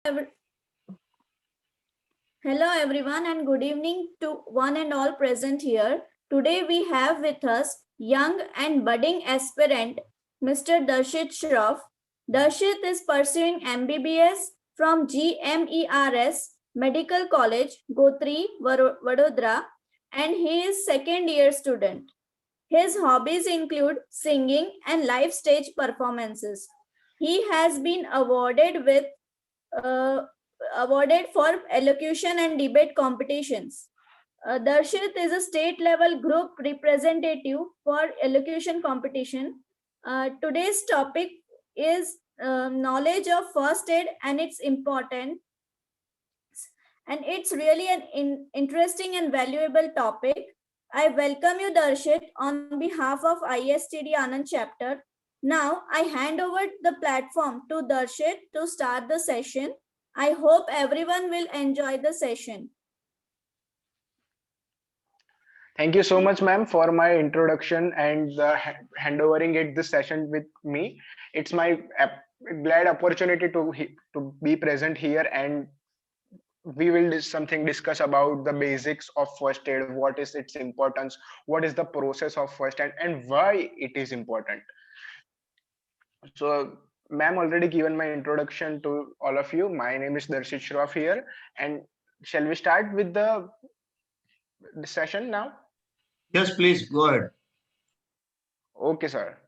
Every- Hello everyone and good evening to one and all present here. Today we have with us young and budding aspirant Mr. Darshit Shroff. Darshit is pursuing MBBS from GMERS Medical College, Gotri, Vadodara, and he is second year student. His hobbies include singing and live stage performances. He has been uh, awarded for elocution and debate competitions. Darshit is a state level group representative for elocution competition. Today's topic is knowledge of first aid and its importance. And it's really an interesting and valuable topic. I welcome you, Darshit, on behalf of ISTD Anand chapter. Now, I hand over the platform to Darshit to start the session. I hope everyone will enjoy the session. Thank you so much, ma'am, for my introduction and handovering it this session with me. It's my glad opportunity to be present here, and we will discuss about the basics of first aid. What is its importance? What is the process of first aid, and why it is important? So, ma'am already given my introduction to all of you. My name is Darshit Shroff here, and shall we start with the session now? Yes, please go ahead. Okay, sir.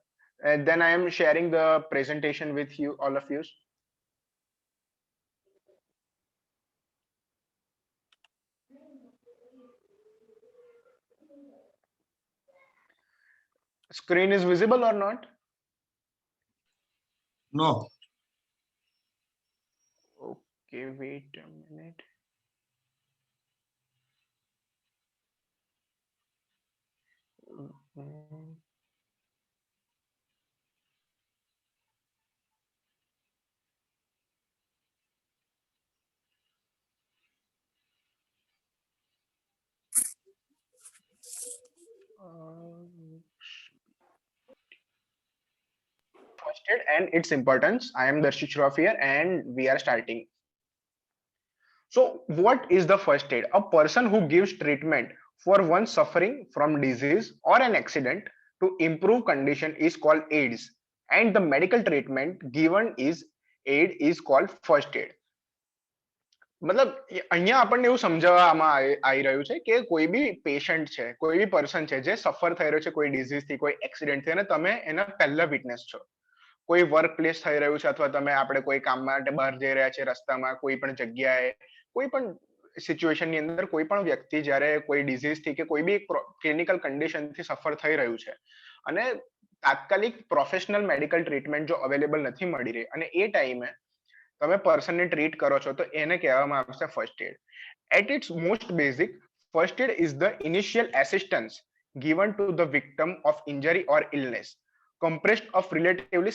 And then I am sharing the presentation with you, all of you. Screen is visible or not? No. Okay, wait a minute. Mm. First aid and its importance. I am Darshit Shroff here, and we are starting. So, what is the first aid? A person who gives treatment for one suffering from disease or an accident to improve condition is called AIDS, and the medical treatment given is aid is called first aid. મતલબ અહીંયા આપણને એવું સમજાવવામાં આવી રહ્યું છે કે કોઈ બી પેશન્ટ છે, કોઈ બી પર્સન છે જે સફર થઈ રહ્યો છે કોઈ ડિઝીઝ થી, કોઈ એક્સિડન્ટ થી, અને તમે એના પહેલા વિટનેસ છો. કોઈ વર્ક પ્લેસ થઈ રહ્યું છે અથવા તમે આપણે કોઈ કામ માટે બહાર જઈ રહ્યા છે રસ્તામાં, કોઈ પણ જગ્યાએ, કોઈ પણ સિચ્યુએશનની અંદર કોઈ પણ વ્યક્તિ જ્યારે કોઈ ડિઝીઝ થી કે કોઈ બી ક્લિનિકલ કન્ડિશન થી સફર થઈ રહ્યું છે અને તાત્કાલિક પ્રોફેશનલ મેડિકલ ટ્રીટમેન્ટ જો અવેલેબલ નથી મળી રહી અને એ ટાઈમે તમે પર્સનને ટ્રીટ કરો છો તો એને કહેવામાં આવશે first aid. At its most basic, first aid is the initial assistance given to the victim of injury or illness, compressed of relatively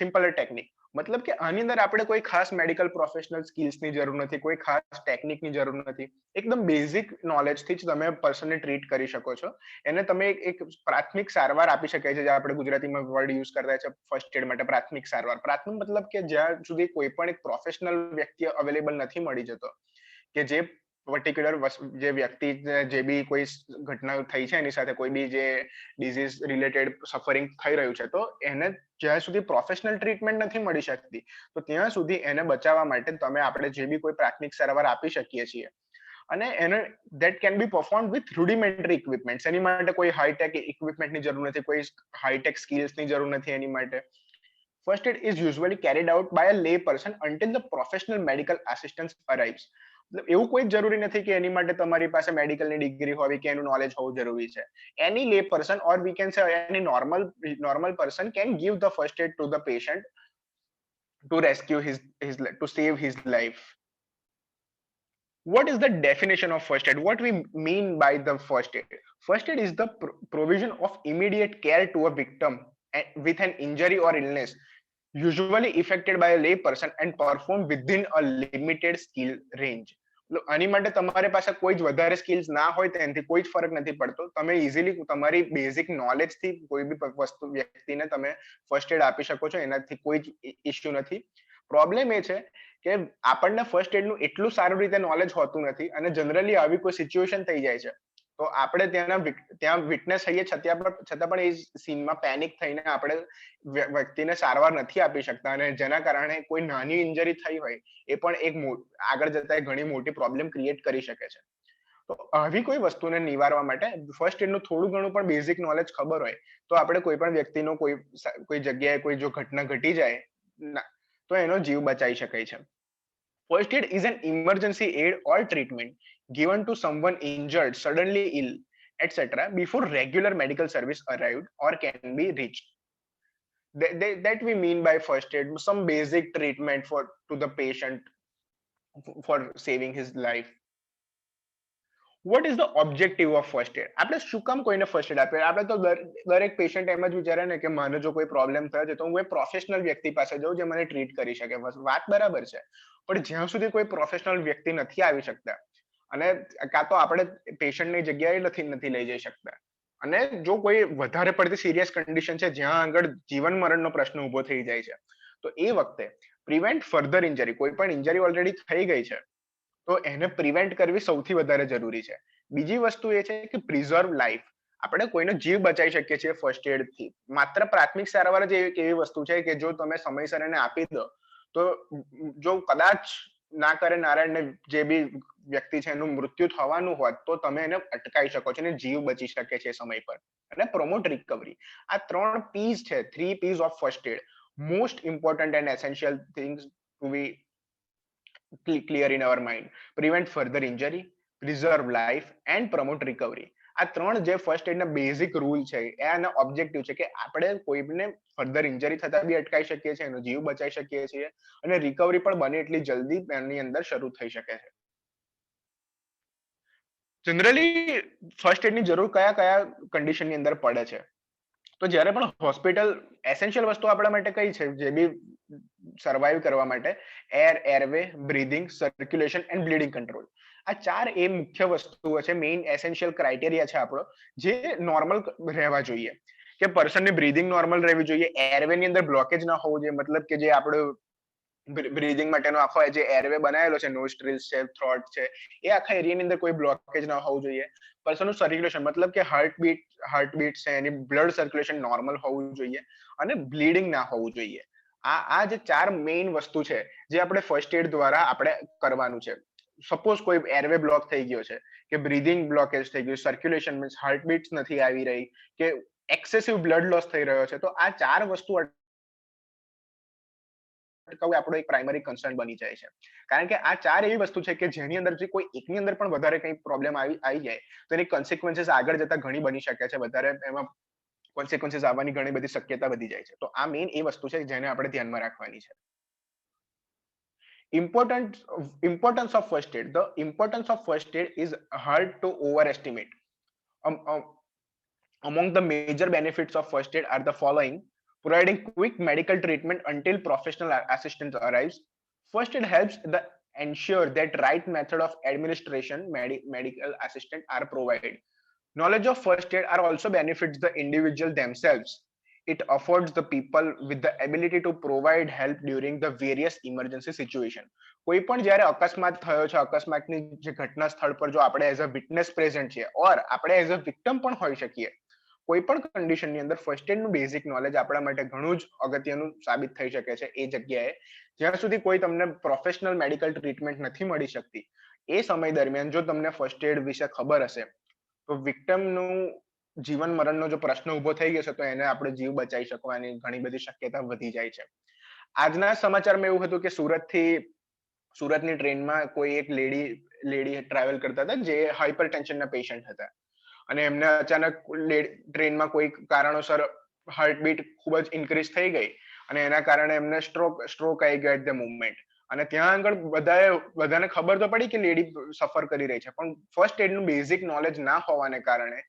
simpler technique. મતલબ કે આની અંદર આપણે કોઈ ખાસ મેડિકલ પ્રોફેશનલ સ્કિલ્સની જરૂર નથી, કોઈ ખાસ ટેકનિકની જરૂર નથી. એકદમ બેઝિક નોલેજથી જ તમે પર્સનને ટ્રીટ કરી શકો છો. એને તમે એક પ્રાથમિક સારવાર આપી શકાય છે, જે આપણે ગુજરાતીમાં વર્ડ યુઝ કરતા છે ફર્સ્ટ એડ માટે, પ્રાથમિક સારવાર. પ્રાથમિક મતલબ કે જ્યાં સુધી કોઈ પણ એક પ્રોફેશનલ વ્યક્તિ અવેલેબલ નથી મળી જતો, કે જે પર્ટિક્યુલર જે વ્યક્તિ જે બી કોઈ ઘટના થઈ છે એની સાથે કોઈ બી જે ડિઝીઝ રિલેટેડ સફરિંગ થઈ રહ્યું છે, તો એને જ્યાં સુધી પ્રોફેશનલ ટ્રીટમેન્ટ નથી મળી શકતી તો ત્યાં સુધી એને બચાવવા માટે તમે આપણે જે બી કોઈ પ્રાથમિક સારવાર આપી શકીએ છીએ. અને એને that can be perform with rudimentary equipments. એની માટે કોઈ હાઈટેક ઇક્વિપમેન્ટની જરૂર નથી, કોઈ હાઈટેક સ્કિલ્સની જરૂર નથી એની માટે. First aid is usually carried out by a lay person until the professional medical assistance arrives. મતલબ એવું કોઈ જરૂરી નથી કે એની માટે તમારી પાસે મેડિકલની ડિગ્રી હોવી કે એનું નોલેજ હોવું જરૂરી છે. એની લે person or we can say any normal person can give the first aid to the patient to rescue his to save his life. What is the definition of first aid? What we mean by the first aid? First aid is the provision of immediate care to a victim with an injury or illness, usually affected by a lay person and performed within a limited skill range. આની માટે તમારી પાસે કોઈ જ વધારે skills ના હોય તો એનાથી કોઈ જ ફરક નથી પડતો. તમે ઇઝીલી તમારી બેઝિક નોલેજ થી કોઈ બી વસ્તુ વ્યક્તિને તમે ફર્સ્ટ એડ આપી શકો છો, એનાથી કોઈ જ ઇશ્યુ નથી. પ્રોબ્લેમ એ છે કે આપણને ફર્સ્ટ એડ નું એટલું સારું રીતે નોલેજ હોતું નથી, અને જનરલી આવી કોઈ સિચ્યુએશન થઈ જાય છે તો આપણે ત્યાં વિટનેસ થઈએ છતાં પણ એ સીનમાં પેનિક થઈને આપણે વ્યક્તિને સારવાર નથી આપી શકતા, અને જેના કારણે કોઈ નાની ઇન્જરી થઈ હોય એ પણ એક આગળ જતા ઘણી મોટી પ્રોબ્લેમ ક્રિએટ કરી શકે છે. તો આવી કોઈ વસ્તુને નિવારવા માટે ફર્સ્ટ એડ નું થોડું ઘણું પણ બેઝિક નોલેજ ખબર હોય તો આપણે કોઈ પણ વ્યક્તિનો કોઈ જગ્યાએ કોઈ જો ઘટના ઘટી જાય તો એનો જીવ બચાવી શકાય છે. First aid is an emergency aid or treatment given to someone injured, suddenly ill, etc., before regular medical service arrived or can be reached. That we mean by first aid, some basic treatment to the patient for saving his life. What is the objective of first aid? આપણે શું કામ કોઈને first aid આપીએ? આપણે તો દરેક patient એમ જ વિચારે ને કે મને જો કોઈ પ્રોબ્લેમ થયો છે તો હું એ પ્રોફેશનલ વ્યક્તિ પાસે જાઉં જે મને ટ્રીટ કરી શકે. વાત બરાબર છે, પણ જ્યાં સુધી કોઈ પ્રોફેશનલ વ્યક્તિ નથી આવી શકતા, અને કાં તો આપણે પેશન્ટની જગ્યાએ નથી લઈ જઈ શકતા, અને જો કોઈ વધારે પડતી સિરિયસ કન્ડિશન છે જ્યાં આગળ જીવન મરણનો પ્રશ્ન ઉભો થઈ જાય છે, તો એ વખતે પ્રિવેન્ટ ફર્ધર ઇન્જરી, કોઈ પણ ઇન્જરી ઓલરેડી થઈ ગઈ છે તો એને પ્રિવેન્ટ કરવી સૌથી વધારે જરૂરી છે. બીજી વસ્તુ એ છે કે પ્રિઝર્વ લાઈફ. આપણે કોઈનો જીવ બચાવી શકીએ છીએ ફર્સ્ટ એડ થી. માત્ર પ્રાથમિક સારવાર જ એવી વસ્તુ છે કે જો તમે સમયસર એને આપી દો તો જો કદાચ ના કરે નારાયણને જે બી વ્યક્તિ છે એનું મૃત્યુ થવાનું હોત તો તમે એને અટકાવી શકો છો અને જીવ બચી શકે છે સમય પર. અને પ્રમોટ રિકવરી. આ 3 પીસ છે, 3 piece of first aid. Most important and essential things to be clear in our mind. Prevent further injury, preserve life and promote recovery. આ 3 જે ફર્સ્ટ એડ ના બેઝિક રૂલ છે, એના ઓબ્જેક્ટિવ છે કે આપણે કોઈને ફર્ધર ઇન્જરી થતા બી અટકાવી શકીએ છીએ, એનો જીવ બચાવી શકીએ છીએ, અને રિકવરી પણ બને એટલી જલ્દી એની અંદર શરૂ થઈ શકે છે. જનરલી ફર્સ્ટ એડ ની જરૂર કયા કયા કન્ડિશનની અંદર પડે છે? તો જ્યારે પણ હોસ્પિટલ, એસેન્શિયલ વસ્તુ આપણા માટે કઈ છે જે બી સર્વાઈવ કરવા માટે? Airway, breathing, circulation and bleeding control. આ 4 એ મુખ્ય વસ્તુઓ છે, મેઇન એસેન્શિયલ ક્રાઇટેરિયા છે આપણો, જે નોર્મલ રહેવા જોઈએ. કે પર્સનની બ્રીધિંગ નોર્મલ રહેવી જોઈએ, એરવે ની અંદર બ્લોકેજ ના હોવું જોઈએ, મતલબ કે જે આપણો બ્રીધિંગ માટેનો આખો જે એરવે બનાવેલો છે, નોસ્ટ્રિલ્સ છે, થ્રોટ છે, એ આખા એરિયાની અંદર કોઈ બ્લોકેજ ના હોવું જોઈએ. પર્સનનું સર્ક્યુલેશન, મતલબ કે હાર્ટબીટ છે, એની બ્લડ સર્ક્યુલેશન નોર્મલ હોવું જોઈએ, અને બ્લીડિંગ ના હોવું જોઈએ. આ જે 4 મેઇન વસ્તુ છે જે આપણે ફર્સ્ટ એડ દ્વારા આપણે કરવાનું છે. સપોઝ કોઈ એરવે બ્લોક થઈ ગયો છે, કે બ્રીધિંગ બ્લોકેજ થઈ ગયું, સર્ક્યુલેશન મીન્સ હાર્ટબીટ નથી આવી રહી, કે એક્સેસિવ બ્લડ લોસ થઈ રહ્યો છે, તો આ 4 વસ્તુ અટકાવવું આપણો એક પ્રાઇમરી કન્સર્ન બની જાય છે. કારણ કે આ 4 એવી વસ્તુ છે કે જેની અંદર જે કોઈ એકની અંદર પણ વધારે કંઈ પ્રોબ્લેમ આવી જાય તો એની કોન્સિક્વન્સીસ આગળ જતા ઘણી બની શકે છે, વધારે એમાં કોન્સિક્વન્સીસ આવવાની ઘણી બધી શક્યતા વધી જાય છે. તો આ મેઇન એ વસ્તુ છે જેને આપણે ધ્યાનમાં રાખવાની છે. Importance of first aid. The importance of first aid is hard to overestimate. Among the major benefits of first aid are the following: providing quick medical treatment until professional assistance arrives. First aid helps ensure that right method of administration, medical assistance are provided. Knowledge of first aid are also benefits the individual themselves. It affords the people with the ability to provide help during the various emergency situation. કોઈ પણ જ્યારે અકસ્માત થયો છે, અકસ્માતની જે ઘટના સ્થળ પર જો આપણે એઝ અ વિટનેસ પ્રેઝન્ટ છીએ, ઓર આપણે એઝ અ વિક્ટિમ પણ હોઈ શકીએ, કોઈ પણ કન્ડિશનની અંદર ફર્સ્ટ એડ નું બેઝિક નોલેજ આપણા માટે ઘણું જ અગત્યનું સાબિત થઈ શકે છે. એ જગ્યાએ જ્યાં સુધી કોઈ તમને પ્રોફેશનલ મેડિકલ ટ્રીટમેન્ટ નથી મળી શકતી, એ સમય દરમિયાન જો તમને ફર્સ્ટ એડ વિશે ખબર હશે તો વિક્ટિમનું જીવન મરણનો જો પ્રશ્ન ઉભો થઈ ગયો છે તો એને આપણે જીવ બચાવી શકવાની ઘણી બધી શક્યતા વધી જાય છે. આજના સમાચારમાં એવું હતું કે સુરતની ટ્રેનમાં કોઈ એક લેડી ટ્રાવેલ કરતા હતા જે હાઇપર ટેન્શનના પેશન્ટ હતા, અને એમને અચાનક ટ્રેનમાં કોઈ કારણોસર હાર્ટબીટ ખૂબ જ ઇન્ક્રીઝ થઈ ગઈ, અને એના કારણે એમને સ્ટ્રોક આવી ગયો એટ ધ મુવમેન્ટ. અને ત્યાં આગળ બધાને ખબર તો પડી કે લેડી સફર કરી રહી છે, પણ ફર્સ્ટ એડનું બેઝિક નોલેજ ના હોવાને કારણે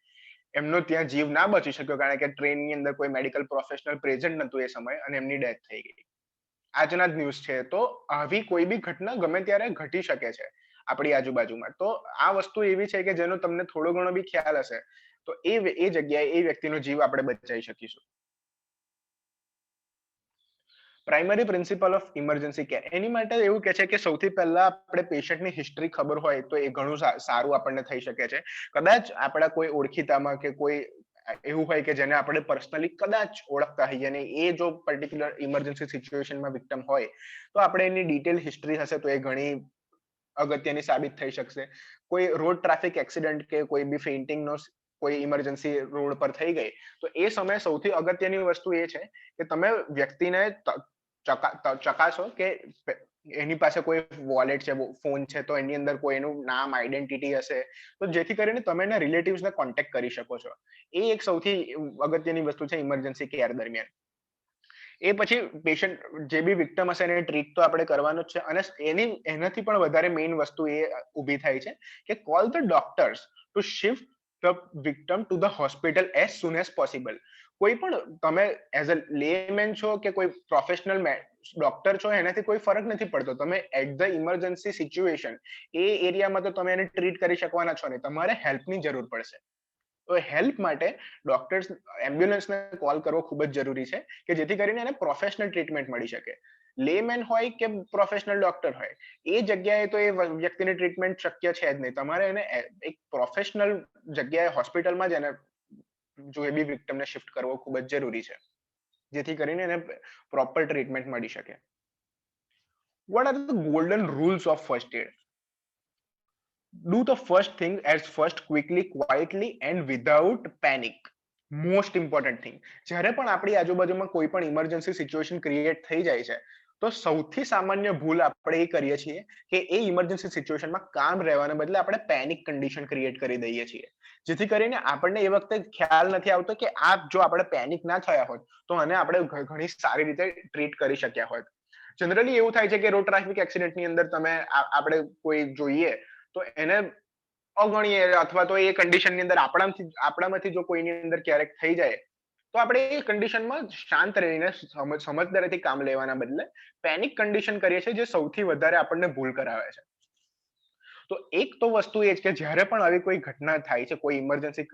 એમનો ત્યાં જીવ ના બચી શક્યો, કારણ કે ટ્રેનની અંદર કોઈ મેડિકલ પ્રોફેશનલ પ્રેઝન્ટ નતું એ સમયે, અને એમની ડેથ થઈ ગઈ. આજના જ ન્યૂઝ છે. તો આવી કોઈ બી ઘટના ગમે ત્યારે ઘટી શકે છે આપણી આજુબાજુમાં. તો આ વસ્તુ એવી છે કે જેનો તમને થોડો ઘણો બી ખ્યાલ હશે તો એ જગ્યાએ એ વ્યક્તિનો જીવ આપણે બચાવી શકીશું. Primary principle of emergency care એની માટે એવું કે છે કે સૌથી પહેલા આપણે પેશન્ટની હિસ્ટ્રી ખબર હોય તો એ ઘણું સારું આપણને થઈ શકે છે. કદાચ આપણા કોઈ ઓળખીતામાં કે કોઈ એવું હોય કે જેને આપણે પર્સનલી કદાચ ઓળખતા હોઈએ અને એ જો પર્ટિક્યુલર ઇમરજન્સી સિચ્યુએશનમાં વિક્ટમ હોય તો આપણે એની ડિટેલ હિસ્ટ્રી હશે તો એ ઘણી અગત્યની સાબિત થઈ શકશે. કોઈ રોડ ટ્રાફિક એક્સિડન્ટ કે કોઈ બી ફેઇન્ટિંગનો કોઈ ઇમરજન્સી રોડ પર થઈ ગઈ તો એ સમયે સૌથી અગત્યની વસ્તુ એ છે કે તમે વ્યક્તિને ચકાસો કે એની પાસે કોઈ વોલેટ છે, ફોન છે, તો એની અંદર કોઈનું નામ, આઈડેન્ટિટી હશે તો જેથી કરીને તમે એના રિલેટિવ્સને કોન્ટેક્ટ કરી શકો છો. એ એક સૌથી અગત્યની વસ્તુ છે ઇમરજન્સી કેર દરમિયાન. એ પછી પેશન્ટ જે બી વિક્ટમ હશે એને ટ્રીટ તો આપણે કરવાનું જ છે અને એનાથી પણ વધારે મેઇન વસ્તુ એ ઊભી થાય છે કે call the doctors to shift the victim to the hospital as soon as possible. કોઈ પણ તમે એઝ અ લેમેન છો કે કોઈ પ્રોફેશનલ ડોક્ટર છો એનાથી કોઈ ફરક નથી પડતો. તમે એટ ધ ઇમરજન્સી સિચ્યુએશન એ એરિયામાં તો તમે એને ટ્રીટ કરી શકવાના છો નહીં, તમારે હેલ્પની જરૂર પડશે. તો હેલ્પ માટે ડોક્ટર્સ એમ્બ્યુલન્સને કોલ કરવો ખૂબ જ જરૂરી છે કે જેથી કરીને એને પ્રોફેશનલ ટ્રીટમેન્ટ મળી શકે. લેમેન હોય કે પ્રોફેશનલ ડોક્ટર હોય એ જગ્યાએ તો એ વ્યક્તિની ટ્રીટમેન્ટ શક્ય છે જ નહીં. તમારે એને એક પ્રોફેશનલ જગ્યાએ હોસ્પિટલમાં જ એને જો એ બી વિક્ટમને શિફ્ટ કરવો ખૂબ જ જરૂરી છે જેથી કરીને એને પ્રોપર ટ્રીટમેન્ટ મળી શકે. What are the golden rules of first aid? Do the first thing as first, quickly, quietly and without panic. Most important thing, જ્યારે પણ આપણી આજુબાજુમાં કોઈ પણ ઇમરજન્સી સિચ્યુએશન ક્રિએટ થઈ જાય છે તો સૌથી સામાન્ય ભૂલ આપણે એ કરીએ છીએ કે એ ઇમરજન્સી સિચ્યુએશનમાં કામ રહેવાને બદલે આપણે પેનિક કન્ડિશન ક્રિએટ કરી દઈએ છીએ જેથી કરીને આપણને એ વખતે ખ્યાલ નથી આવતો કે આ જો આપણે પેનિક ના થયા હોત તો આને આપણે ઘણી સારી રીતે ટ્રીટ કરી શક્યા હોત. જનરલી એવું થાય છે કે રોડ ટ્રાફિક એક્સિડન્ટની અંદર તમે આપણે કોઈ જોઈએ તો એને અગણીએ અથવા તો એ કન્ડિશનની અંદર આપણામાંથી જો કોઈની અંદર ક્યારેક થઈ જાય તો આપણે એ કન્ડિશનમાં શાંત રહીને સમજદારીથી કામ લેવાના બદલે પેનિક કન્ડિશન કરીએ છીએ જે સૌથી વધારે આપણને ભૂલ કરાવે છે. તો એક તો વસ્તુ એ છે કે જ્યારે પણ આવી કોઈ ઘટના થાય છે, કોઈ ઇમરજન્સી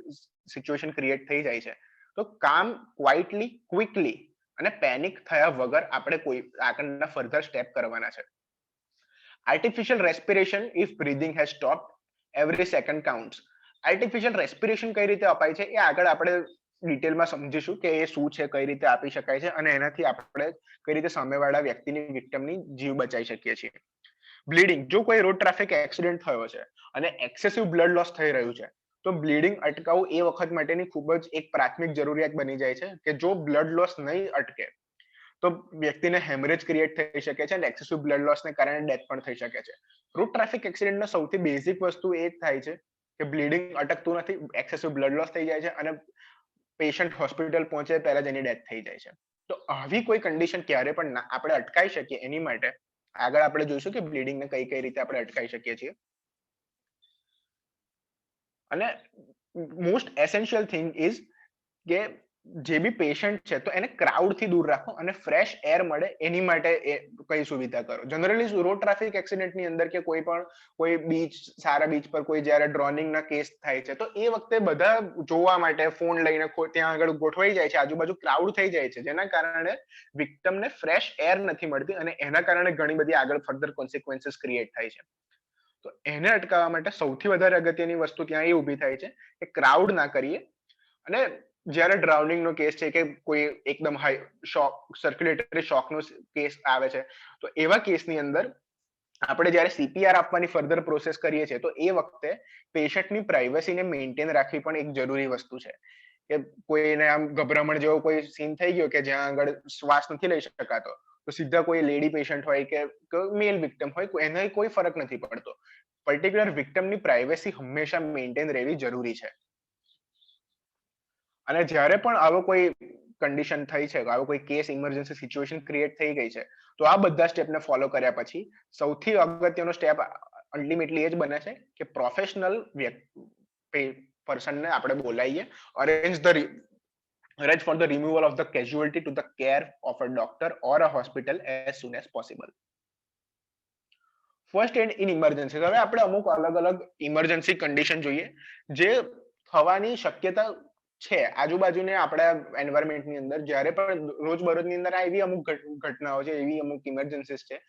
સિચ્યુએશન ક્રિએટ થઈ જાય છે તો કામ ક્વાઇટલી, ક્વિકલી અને પેનિક થયા વગર આપણે કોઈ આગળના ફર્ધર સ્ટેપ કરવાના છે. Artificial respiration if breathing has stopped, every second counts. Artificial respiration કઈ રીતે અપાય છે એ આગળ આપણે ડિટેલમાં સમજીશું કે એ શું છે, કઈ રીતે આપી શકાય છે અને એનાથી આપણે કઈ રીતે સામેવાળા વ્યક્તિની વિક્ટિમની જીવ બચાવી શકીએ છીએ. બ્લીડિંગ, જો કોઈ રોડ ટ્રાફિક એક્સિડન્ટ થયો છે અને એક્સેસિવ બ્લડ લોસ થઈ રહ્યું છે તો બ્લીડિંગ અટકાવવું એ વખત માટેની ખૂબ જ એક પ્રાથમિક જરૂરિયાત બની જાય છે કે જો બ્લડ લોસ નહીં અટકે તો વ્યક્તિને હેમરેજ ક્રિએટ થઈ શકે છે અને એક્સેસિવ બ્લડ લોસને કારણે ડેથ પણ થઈ શકે છે. રોડ ટ્રાફિક એક્સિડન્ટનો સૌથી બેઝિક વસ્તુ એ જ થાય છે કે બ્લીડિંગ અટકતું નથી, એક્સેસિવ બ્લડ લોસ થઈ જાય છે અને પેશન્ટ હોસ્પિટલ પહોંચે પહેલા જ એની ડેથ થઈ જાય છે. તો આવી કોઈ કન્ડિશન ક્યારે પણ આપણે અટકાઈ શકીએ એની માટે આગળ આપણે જોઈશું કે બ્લીડિંગને કઈ કઈ રીતે આપણે અટકાઈ શકીએ છીએ. અને મોસ્ટ એસેન્શિયલ થિંગ ઇઝ કે જે બી પેશન્ટ છે તો એને ક્રાઉડ થી દૂર રાખો અને ફ્રેશ એર મળે એની માટે કઈ સુવિધા કરો. જનરલી રોડ ટ્રાફિક એક્સિડન્ટની અંદર કે કોઈ બીચ, સારા બીચ પર કોઈ જયારે ડ્રોનિંગના કેસ થાય છે તો એ વખતે બધા જોવા માટે ફોન લઈને ત્યાં આગળ ગોઠવાઈ જાય છે, આજુબાજુ ક્રાઉડ થઈ જાય છે જેના કારણે વિક્ટમને ફ્રેશ એર નથી મળતી અને એના કારણે ઘણી બધી આગળ ફર્ધર કોન્સિક્વન્સીસ ક્રિએટ થાય છે. તો એને અટકાવવા માટે સૌથી વધારે અગત્યની વસ્તુ ત્યાં એ ઊભી થાય છે કે ક્રાઉડ ના કરીએ અને જ્યારે ડ્રાઉનિંગ નો કેસ છે કે કોઈ એકદમ હાઈ શોક, સર્ક્યુલેટરી શોક નો કેસ આવે છે તો એવા કેસની અંદર આપણે જ્યારે સીપીઆર આપવાની ફર્ધર પ્રોસેસ કરીએ છીએ તો એ વખતે પેશન્ટની પ્રાઇવસીને મેન્ટેન રાખવી પણ એક જરૂરી વસ્તુ છે કે કોઈને આમ ગભરામણ જેવો કોઈ સીન થઈ ગયો કે જ્યાં આગળ શ્વાસ નથી લઈ શકાતો તો સીધા કોઈ લેડી પેશન્ટ હોય કે મેલ વિક્ટિમ હોય એને કોઈ ફરક નથી પડતો. પર્ટિક્યુલર વિક્ટિમની પ્રાઇવસી હંમેશા મેન્ટેન રહેવી જરૂરી છે. અને જ્યારે પણ આવો કોઈ કન્ડિશન થઈ છે, આવો કોઈ કેસ ઇમરજન્સી સિચ્યુએશન ક્રિએટ થઈ ગઈ છે તો આ બધા સ્ટેપને ફોલો કર્યા પછી સૌથી અગત્યનો સ્ટેપ અલ્ટિમેટલી એ જ બને છે કે પ્રોફેશનલ પર્સનને આપણે બોલાવીએ, arrange for the removal of the casualty to the care of a doctor or a hospital as soon as possible. First aid in emergency. હવે આપણે અમુક અલગ અલગ ઇમરજન્સી કન્ડિશન જોઈએ જે થવાની શક્યતા છે આજુબાજુને આપણા એન્વાયરમેન્ટની અંદર જ્યારે પણ રોજબરોજની અંદર આ એવી અમુક ઘટનાઓ છે, એવી અમુક ઇમરજન્સીસ છે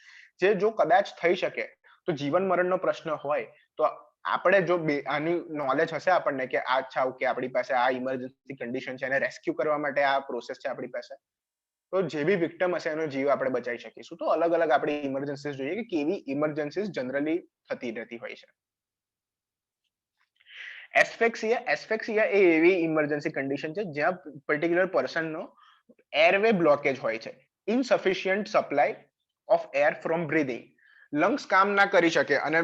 જે જો કદાચ થઈ શકે તો જીવન મરણનો પ્રશ્ન હોય તો આપણે જો આની નોલેજ હશે આપણને કે અચ્છા ઓકે આપણી પાસે આ ઇમરજન્સી કન્ડિશન છે અને રેસ્ક્યુ કરવા માટે આ પ્રોસેસ છે આપણી પાસે, તો જે બી વિક્ટમ હશે એનો જીવ આપણે બચાવી શકીશું. તો અલગ અલગ આપણે ઇમરજન્સીસ જોઈએ કે કેવી ઇમરજન્સીસ જનરલી થતી રહેતી હોય છે. એસ્ફેક્સિયા એ એવી ઇમરજન્સી કન્ડિશન છે જ્યાં પર્ટિક્યુલર પર્સનનો એરવે બ્લોકેજ હોય છે, insufficient supply of air from breathing. Lungs કામ ના કરી શકે અને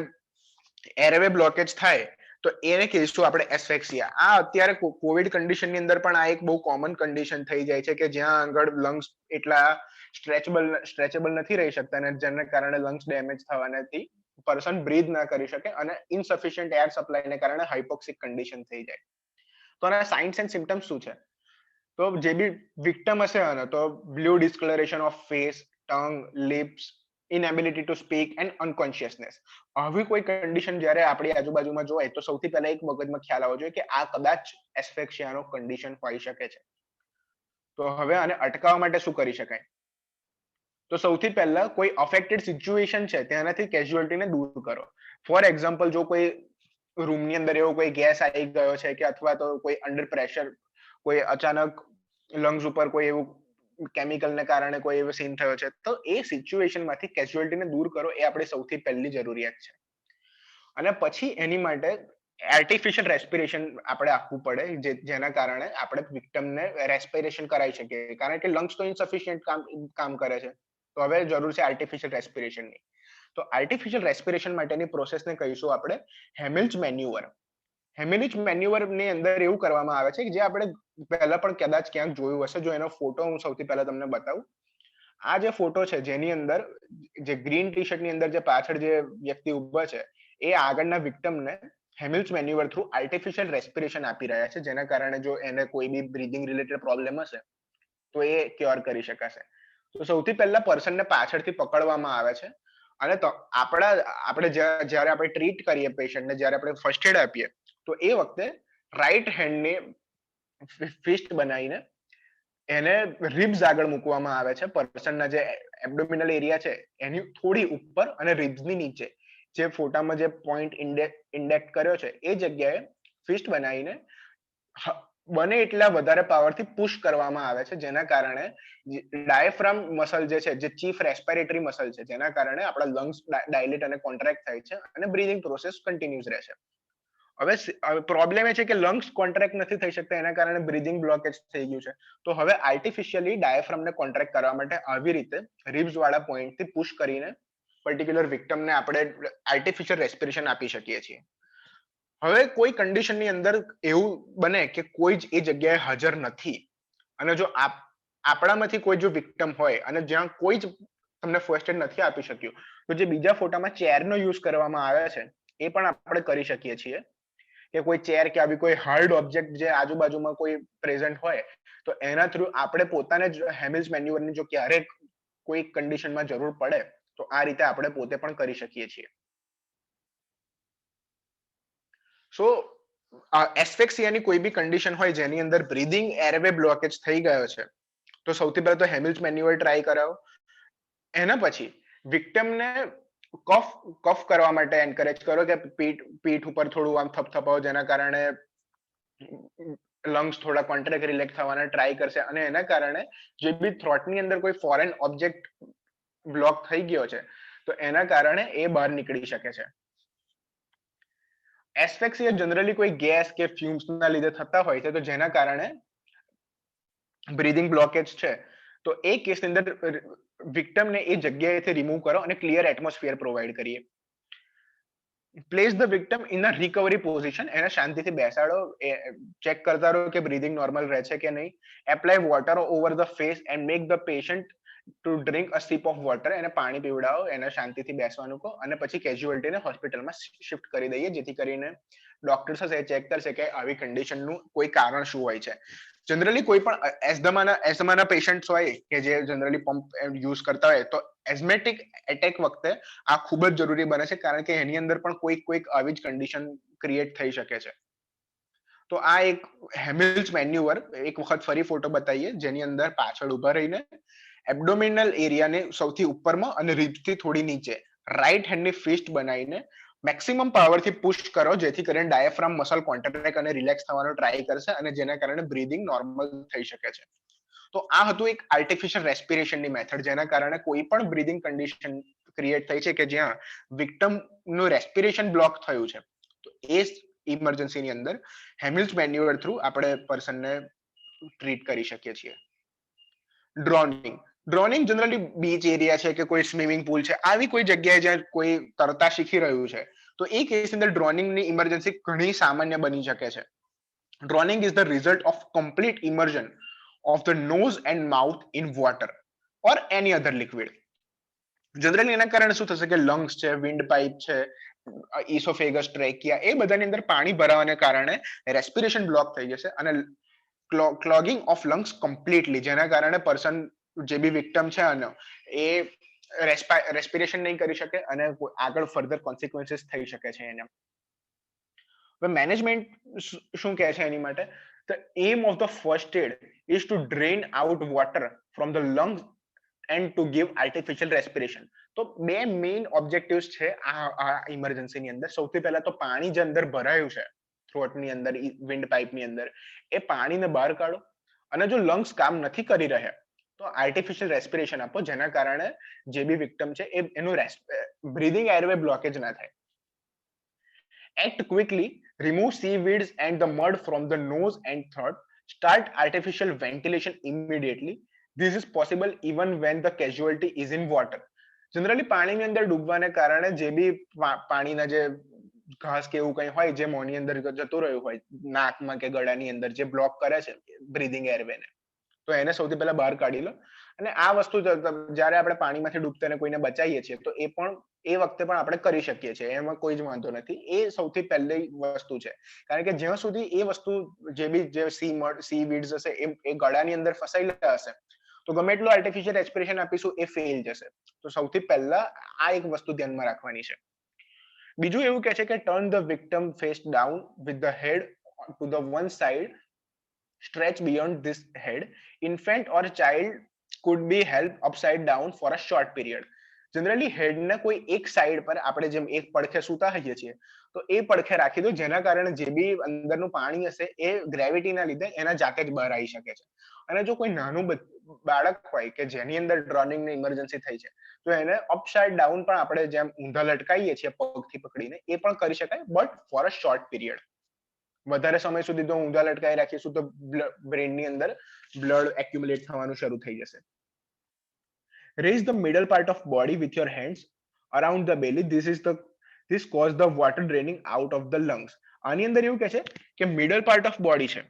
એરવે બ્લોકેજ થાય તો એને કહીશું આપણે એસ્ફેક્સિયા. આ અત્યારે કોવિડ કન્ડિશનની અંદર પણ આ એક બહુ કોમન કન્ડિશન થઈ જાય છે કે જ્યાં આગળ લંગ્સ એટલા સ્ટ્રેચેબલ નથી રહી શકતા અને જેના કારણે લંગ્સ ડેમેજ થવાથી પર્સન બ્રીથ ના કરી શકે અને ઇનસફિશિયન્ટ એર સપ્લાયને કારણે હાઇપોક્સિક કન્ડિશન થઈ જાય. તો આના સાઇન્સ એન્ડ સિમ્ટમ્સ શું છે? તો જે બી વિક્ટમ હશે આનો તો blue discolouration of face, tongue, lips, inability to speak and unconsciousness. આવી કોઈ કન્ડિશન જ્યારે આપણી આજુબાજુમાં જોવાય તો સૌથી પહેલા એક મગજમાં ખ્યાલ આવવો જોઈએ કે આ કદાચ એસ્ફેક્સિયાનો કન્ડિશન હોઈ શકે છે. તો હવે આને અટકાવવા માટે શું કરી શકાય? તો સૌથી પહેલા કોઈ અફેક્ટેડ સિચ્યુએશન છે તેનાથી કેઝ્યુઅલિટીને દૂર કરો. ફોર એક્ઝામ્પલ, જો કોઈ રૂમની અંદર એવો કોઈ ગેસ આવી ગયો છે કે અથવા તો કોઈ અંડર પ્રેશર કોઈ અચાનક લંગ્સ ઉપર કોઈ એવું કેમિકલને કારણે કોઈ એવો સીન થયો છે, તો એ સિચ્યુએશનમાંથી કેઝ્યુઅલિટીને દૂર કરો એ આપણી સૌથી પહેલી જરૂરિયાત છે. અને પછી એની માટે આર્ટિફિશિયલ રેસ્પિરેશન આપણે આપવું પડે જેના કારણે આપણે વિક્ટમને રેસ્પિરેશન કરાવી શકીએ, કારણ કે લંગ્સ તો ઇનસફિશિયન્ટ કામ કરે છે. તો હવે જરૂર છે આર્ટિફિશિયલ રેસ્પિરેશનની. તો આર્ટિફિશિયલ રેસ્પિરેશન માટેની પ્રોસેસને કહીશું આપણે હેમિલ્સ મેન્યુઅર. હેમિલ્સ મેન્યુઅર ની અંદર એવું કરવામાં આવે છે કે જે આપણે પહેલા પણ કદાચ ક્યાંક જોયું હશે. જો એનો ફોટો હું સૌથી પહેલા તમને બતાવું. આ જે ફોટો છે જેની અંદર જે ગ્રીન ટી શર્ટની અંદર જે પાછળ જે વ્યક્તિ ઉભા છે એ આગળના વિક્ટમને હેમિલ્સ મેન્યુઅર થ્રુ આર્ટિફિશિયલ રેસ્પિરેશન આપી રહ્યા છે, જેના કારણે જો એને કોઈ બી બ્રીધિંગ રિલેટેડ પ્રોબ્લેમ હશે તો એ ક્યોર કરી શકાશે. તો સૌથી પહેલા પર્સનને પાછળથી પકડવામાં આવે છે અને આપણે જ્યારે આપણે ટ્રીટ કરીએ પેશન્ટને, જ્યારે આપણે ફર્સ્ટ એડ આપીએ તો એ વખતે રાઈટ હેન્ડને ફિસ્ટ બનાવીને એને રિબ્સ આગળ મૂકવામાં આવે છે. પર્સનના જે એબ્ડોમિનલ એરિયા છે એની થોડી ઉપર અને રિબ્સની નીચે જે ફોટામાં જે પોઈન્ટ ઇન્ડેક્ટ કર્યો છે એ જગ્યાએ ફિસ્ટ બનાવીને બને એટલા વધારે પાવરથી પુશ કરવામાં આવે છે, જેના કારણે ડાયફ્રામ મસલ જે છે, જે ચીફ રેસ્પિરેટરી મસલ છે, જેના કારણે આપણા લંગ્સ ડાયલેટ અને કોન્ટ્રાક્ટ થાય છે અને બ્રીધિંગ પ્રોસેસ કન્ટિન્યુઅસ રહે છે. હવે પ્રોબ્લેમ એ છે કે લંગ્સ કોન્ટ્રાક્ટ નથી થઈ શકતા, એના કારણે બ્રીધિંગ બ્લોકેજ થઈ ગયું છે. તો હવે આર્ટિફિશિયલી ડાયાફ્રામને કોન્ટ્રાક્ટ કરવા માટે આવી રીતે રિબ્સ વાળા પોઈન્ટથી પુશ કરીને પર્ટિક્યુલર વિક્ટમને આપણે આર્ટિફિશિયલ રેસ્પિરેશન આપી શકીએ છીએ. હવે કોઈ કન્ડિશનની અંદર એવું બને કે કોઈ જ એ જગ્યાએ હાજર નથી અને જો આપણામાંથી કોઈ જો વિક્ટમ હોય અને જ્યાં કોઈ જ તમને ફર્સ્ટ એડ નથી આપી શક્યું, તો જે બીજા ફોટામાં ચેરનો યુઝ કરવામાં આવે છે એ પણ આપણે કરી શકીએ છીએ કે કોઈ ચેર કે આવી કોઈ હાર્ડ ઓબ્જેક્ટ જે આજુબાજુમાં કોઈ પ્રેઝન્ટ હોય તો એના થ્રુ આપણે પોતાને જ હેમિલ્સ મેન્યુઅરની જો ક્યારેક કોઈ કન્ડિશનમાં જરૂર પડે તો આ રીતે આપણે પોતે પણ કરી શકીએ છીએ. સો એસ્ફેક્સિયાની કોઈ બી કન્ડિશન હોય જેની અંદર બ્રીધિંગ એરવે બ્લોકેજ થઈ ગયો છે તો સૌથી પહેલા તો હેમિલ્સ મેન્યુઅર ટ્રાય કરાવો. એના પછી વિક્ટમને કફ કરવા માટે એન્કરેજ કરો કે પીઠ ઉપર થોડું આમ થપથપાવો, જેના કારણે લંગ્સ થોડા કોન્ટ્રેક્ટ રિલેક્સ થવાના ટ્રાય કરશે અને એના કારણે જે બી થ્રોટની અંદર કોઈ ફોરેન ઓબ્જેક્ટ બ્લોક થઈ ગયો છે તો એના કારણે એ બહાર નીકળી શકે છે. એસ્ફેક્સિયા જનરલી કોઈ ગેસ કે ફ્યુમ્સના લીધે થતા હોય છે, તો જેના કારણે બ્રીધિંગ બ્લોકેજ છે તો એ કેસની અંદર વિક્ટમને એ જગ્યાએથી રિમૂવ કરો અને ક્લિયર એટમોસ્ફિયર પ્રોવાઈડ કરીએ. Place the victim in a recovery position. એને શાંતિથી બેસાડો, ચેક કરતા રહો કે બ્રીધિંગ નોર્મલ રહે છે કે નહીં. Apply water over the face and make the patient to drink a sip of water. એને પાણી પીવડાવો, એને શાંતિથી બેસવાનું કહો અને પછી કેઝ્યુઅલિટીને હોસ્પિટલમાં શિફ્ટ કરી દઈએ, જેથી કરીને ડોક્ટર્સ હશે ચેક કરશે કે આવી કન્ડિશનનું કોઈ કારણ શું હોય છે. જનરલી કોઈ પણ એસ્થમાના પેશન્ટ્સ હોય કે જે જનરલી પંપ યુઝ કરતા હોય તો એઝમેટિક એટેક વખતે આ ખૂબ જ જરૂરી બને છે, કારણ કે એની અંદર પણ કોઈક આવી જ કન્ડિશન ક્રિએટ થઈ શકે છે. તો આ એક હેમિલ્સ મેન્યુઅર એક વખત ફરી ફોટો બતાવીએ, જેની અંદર પાછળ ઉભા રહીને એબ્ડોમિનલ એરિયાને સૌથી ઉપરમાં અને રીબથી થોડી નીચે રાઈટ હેન્ડની ફિસ્ટ બનાવીને મેક્સિમમ પાવરથી પુશ કરો, જેથી કરીને ડાયાફ્રામ મસલ કોન્ટ્રેક્ટ અને રિલેક્સ થવાનો ટ્રાય કરશે અને જેના કારણે બ્રીધિંગ નોર્મલ થઈ શકે છે. તો આ હતું એક આર્ટિફિશિયલ રેસ્પિરેશનની મેથડ, જેના કારણે કોઈ પણ બ્રીધિંગ કન્ડિશન ક્રિએટ થઈ છે કે જ્યાં વિક્ટમ નું રેસ્પિરેશન બ્લોક થયું છે. તો એ ઇમરજન્સીની અંદર હેમિલ્સ મેન્યુઅર થ્રુ આપણે પર્સનને ટ્રીટ કરી શકીએ છીએ. ડ્રોનિંગ જનરલી બીચ એરિયા છે કે કોઈ સ્વિમિંગ પુલ છે, આવી કોઈ જગ્યાએ જ્યાં કોઈ તરતા શીખી રહ્યું છે, તો એ કેસ અંદર ડ્રોનિંગની ઇમરજન્સી ઘણી સામાન્ય બની શકે છે. Drowning is the result of complete immersion of the nose and mouth in water or any other liquid. Generally એના કારણે શું થશે કે લંગ્સ છે, વિન્ડ પાઇપ છે, ઇસોફેગસ, ટ્રેકિયા, એ બધાની અંદર પાણી ભરાવાને કારણે રેસ્પિરેશન બ્લોક થઈ જશે અને ક્લોગિંગ ઓફ લંગ્સ કમ્પ્લીટલી, જેના કારણે પર્સન જે બી વિક્ટમ છે આનો એ રેસ્પિરેશન નહીં કરી શકે અને આગળ ફર્ધર કોન્સિક્વન્સીસ થઈ શકે છે એને. હવે મેનેજમેન્ટ શું કહે છે એની માટે? The aim of the first aid is to drain out water from the lungs and to give artificial respiration. તો બે મેઇન ઓબ્જેક્ટિવ્સ છે આ ઇમરજન્સીની અંદર. સૌથી પહેલા તો પાણી જે અંદર ભરાયું છે થ્રોટની અંદર, વિન્ડ પાઇપની અંદર, એ પાણીને બહાર કાઢો અને જો લંગ્સ કામ નથી કરી રહ્યા તો આર્ટિફિશિયલ રેસ્પિરેશન આપો, જેના કારણે જે બી વિક્ટમ છે એનું બ્રીધિંગ એરવે બ્લોકેજ ના થાય. Act quickly, remove seaweeds and the mud from the nose and throat. Start artificial ventilation immediately. This is possible even when the casualty is in water. Generally પાણીની અંદર ડૂબવાને કારણે જે બી પાણીના જે ઘાસ કે એવું કંઈ હોય જે મોંની અંદર જતું રહ્યું હોય, નાકમાં કે ગળાની અંદર જે બ્લોક કરે છે બ્રીધિંગ એરવેને, તો એને સૌથી પહેલા બહાર કાઢી લો. અને આ વસ્તુ જ્યારે આપણે પાણીમાંથી ડૂબતાને કોઈને બચાવીએ છીએ તો એ વખતે પણ આપણે કરી શકીએ છીએ, એમાં કોઈ જ વાંધો નથી. એ સૌથી પહેલી વસ્તુ છે, કારણ કે જ્યાં સુધી એ વસ્તુ જે સી વીડ્સ હશે એ ગળાની અંદર ફસાયેલા હશે તો ગમે એટલું આર્ટિફિશિયલ રેસ્પિરેશન આપીશું એ ફેલ જશે. તો સૌથી પહેલા આ એક વસ્તુ ધ્યાનમાં રાખવાની છે. બીજું એવું કહે છે કે turn the victim face down with the head to the one side, stretch beyond this head. Infant or child could be held upside down for a short period. Generally હેડને કોઈ એક સાઈડ પર આપણે જેમ એક પડખે સૂતા હોઈએ છીએ તો એ પડખે રાખી દો, જેના કારણે જે બી અંદરનું પાણી હશે એ ગ્રેવિટીના લીધે એના જાતે જ બહાર આવી શકે છે. અને જો કોઈ નાનું બાળક હોય કે જેની અંદર ડ્રોનિંગની ઇમરજન્સી થઈ છે તો એને અપસાઇડ ડાઉન પણ આપણે જેમ ઊંધા લટકાઈએ છીએ પગથી પકડીને એ પણ કરી શકાય, but for a short period. વધારે સમય સુધી તો ઊંધા લટકાઈ રાખીશું તો બ્રેનની અંદર બ્લડ એક્યુમ્યુલેટ થવાનું શરૂ થઈ જશે. Raise the middle part of body with your hands around the belly. This cause the water draining out of the lungs. આની અંદર એવું કહે છે કે મિડલ પાર્ટ ઓફ બોડી છે,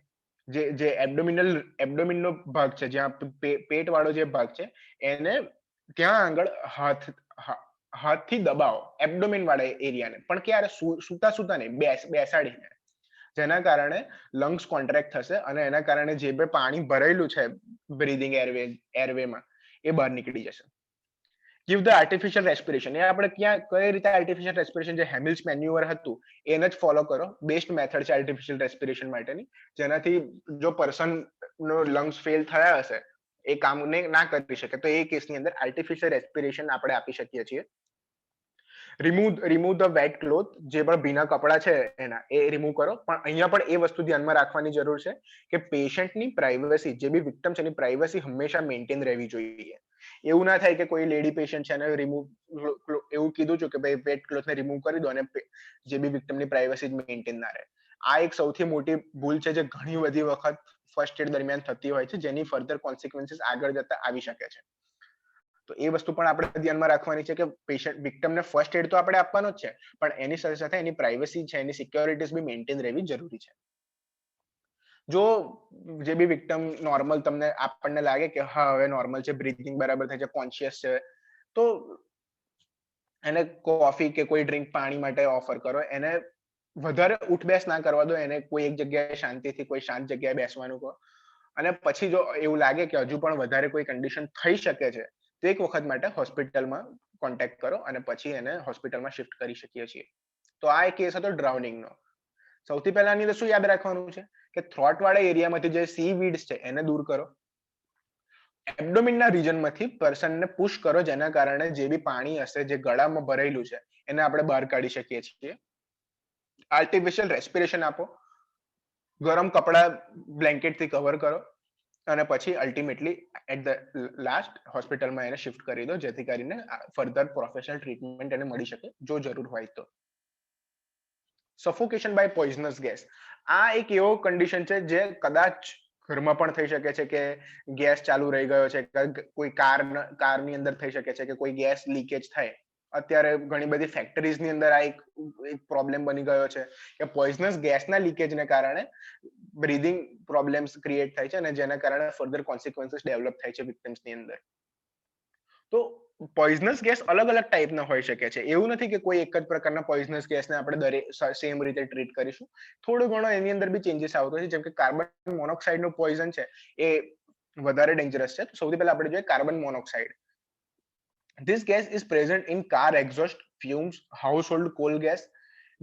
જે એબ્ડોમિનનો ભાગ છે, જ્યાં પેટ વાળો જે ભાગ છે એને ત્યાં આગળ હાથથી દબાવો એબ્ડોમિન વાળા એરિયાને, પણ ક્યારે? સૂતા નહીં, બેસાડીને, જેના કારણે લંગ્સ કોન્ટ્રેક્ટ થશે અને એના કારણે જે બે પાણી ભરેલું છે બ્રીધિંગ એરવેમાં એ બહાર નીકળી જશે. Give the artificial respiration. એ આપણે કઈ રીતે આર્ટિફિશિયલ રેસ્પિરેશન જે હેમિલ્સ મેન્યુઅર હતું એને જ ફોલો કરો. બેસ્ટ મેથડ છે આર્ટિફિશિયલ રેસ્પિરેશન માટેની, જેનાથી જો પર્સન નો લંગ્સ ફેલ થયા હશે એ કામને ના કરી શકે તો એ કેસની અંદર આર્ટિફિશિયલ રેસ્પિરેશન આપણે આપી શકીએ છીએ. Remove the wet cloth. જે પણ ભીના કપડા છે એના એ રિમૂવ કરો, પણ અહીંયા પણ એ વસ્તુ ધ્યાનમાં રાખવાની જરૂર છે કે પેશન્ટની પ્રાઇવસી, જે બી વિક્ટમ છે એની પ્રાઇવસી હંમેશા મેન્ટેન રહેવી જોઈએ. એવું ના થાય કે કોઈ લેડી પેશન્ટ છે એને એવું કીધું છે કે ભાઈ વેટ ક્લોથને રિમૂવ કરી દો અને જે બી વિક્ટમની પ્રાઇવસી મેન્ટેન ના રહે. આ એક સૌથી મોટી ભૂલ છે જે ઘણી બધી વખત ફર્સ્ટ એડ દરમિયાન થતી હોય છે, જેની ફર્ધર કોન્સિક્વન્સીસ આગળ જતા આવી શકે છે. તો એ વસ્તુ પણ આપણે ધ્યાનમાં રાખવાની છે કે પેશન્ટ વિક્ટમને ફર્સ્ટ એડ તો આપણે આપવાનો જ છે, પણ એની સાથે સાથે એની પ્રાઇવસી છે, એની સિક્યોરિટીઝ બી મેન્ટેન રહેવી જરૂરી છે. જો જે બી વિક્ટમ નોર્મલ તમને આપણને લાગે કે હા હવે નોર્મલ છે, બ્રીથિંગ બરાબર થાય છે, કોન્શિયસ છે, તો એને કોફી કે કોઈ ડ્રિંક પાણી માટે ઓફર કરો. એને વધારે ઉઠબેસ ના કરવા દો, એને કોઈ એક જગ્યાએ શાંતિથી કોઈ શાંત જગ્યાએ બેસવાનું કહો. અને પછી જો એવું લાગે કે હજુ પણ વધારે કોઈ કન્ડિશન થઈ શકે છે તો એક વખત માટે હોસ્પિટલમાં કોન્ટેક્ટ કરો અને પછી એને હોસ્પિટલમાં શિફ્ટ કરી શકીએ છીએ. તો આ એક કેસ હતો ડ્રાઉનિંગનો. સૌથી પહેલા આની અંદર શું યાદ રાખવાનું છે કે થ્રોટ વાળા એરિયામાંથી જે સીવીડ્સ છે એને દૂર કરો, એબ્ડોમિનના રીજનમાંથી પર્સનને પુશ કરો, જેના કારણે જે બી પાણી હશે જે ગળામાં ભરેલું છે એને આપણે બહાર કાઢી શકીએ છીએ. આર્ટિફિશિયલ રેસ્પિરેશન આપો, ગરમ કપડા બ્લેન્કેટથી કવર કરો અને પછી અલ્ટિમેટલી એટ ધ લાસ્ટ હોસ્પિટલમાં એને શિફ્ટ કરી દો, જેથી કરીને ફર્ધર પ્રોફેશનલ ટ્રીટમેન્ટ એને મળી શકે જો જરૂર હોય તો. સફોકેશન બાય પોઈઝનસ ગેસ, આ એક એવો કન્ડિશન છે જે કદાચ ઘરમાં પણ થઈ શકે છે કે ગેસ ચાલુ રહી ગયો છે, કોઈ કારની અંદર થઈ શકે છે કે કોઈ ગેસ લીકેજ થાય. અત્યારે ઘણી બધી ફેક્ટરીઝની અંદર આ એક પ્રોબ્લેમ બની ગયો છે કે પોઈઝનસ ગેસના લીકેજને કારણે બ્રીધિંગ પ્રોબ્લેમ્સ ક્રિએટ થાય છે અને જેના કારણે ફર્ધર કોન્સિક્વન્સીસ ડેવલપ થાય છે વિક્ટિમ્સની અંદર. તો પોઈઝનસ ગેસ અલગ અલગ ટાઈપના હોઈ શકે છે. એવું નથી કે કોઈ એક જ પ્રકારના પોઈઝનસ ગેસને આપણે દરેક સેમ રીતે ટ્રીટ કરીશું. થોડો ઘણો એની અંદર બી ચેન્જીસ આવતો હોય છે. જેમ કે કાર્બન મોનોક્સાઇડનું પોઈઝન છે એ વધારે ડેન્જરસ છે. સૌથી પહેલા આપણે જોઈએ carbon monoxide. This gas is present in car exhaust fumes, household coal gas,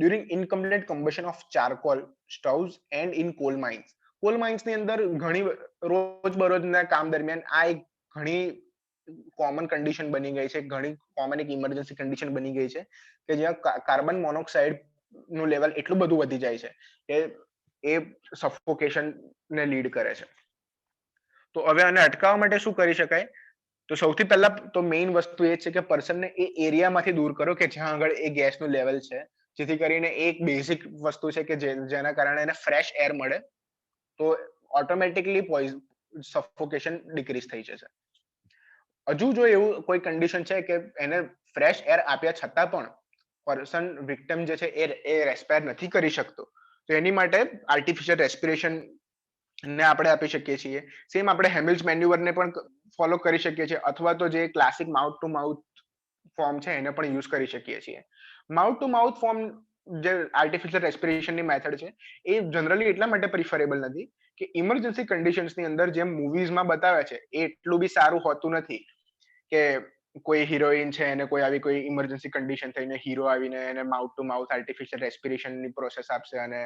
during incomplete combustion of charcoal stoves and in coal mines. Coal માઇન્સની અંદર ઘણી રોજબરોજના કામ દરમિયાન આ એક ઘણી કોમન કન્ડિશન બની ગઈ છે, ઘણી કોમન એક ઇમરજન્સી કન્ડિશન બની ગઈ છે કે જ્યાં કાર્બન મોનોક્સાઇડ નું લેવલ એટલું બધું વધી જાય છે કે એ સફોકેશન ને લીડ કરે છે. તો હવે આને અટકાવવા માટે શું કરી શકાય? તો સૌથી પહેલા તો મેઇન વસ્તુ એ છે કે પર્સનને એ એરિયામાંથી દૂર કરો કે જ્યાં આગળ એ ગેસનું લેવલ છે, જેથી કરીને એક બેઝિક વસ્તુ છે કે જેના કારણે એને ફ્રેશ એર મળે તો ઓટોમેટિકલી સફોકેશન ડિક્રીઝ થઈ જશે. હજુ જો એવું કોઈ કન્ડિશન છે કે એને ફ્રેશ એર આપ્યા છતાં પણ પર્સન વિક્ટિમ જે છે એ રેસ્પાયર નથી કરી શકતો, તો એની માટે આર્ટિફિશિયલ રેસ્પિરેશન ને આપણે આપી શકીએ છીએ. સેમ આપણે હેમિલ્સ મેન્યુઅરને પણ ફોલો કરી શકીએ છીએ, અથવા તો જે classic mouth to mouth form છે એને પણ યુઝ કરી શકીએ છીએ. માઉથ ટુ માઉથ ફોર્મ જે આર્ટિફિશિયલ રેસ્પિરેશનની મેથડ છે એ જનરલી એટલા માટે પ્રિફરેબલ નથી કે ઇમરજન્સી કન્ડિશન્સની અંદર જેમ મૂવીઝમાં બતાવે છે એ એટલું બી સારું હોતું નથી કે કોઈ હિરોઈન છે એને કોઈ આવી કોઈ ઇમરજન્સી કન્ડિશન થઈને હીરો આવીને એને માઉથ ટુ માઉથ આર્ટિફિશિયલ રેસ્પિરેશનની પ્રોસેસ આપશે અને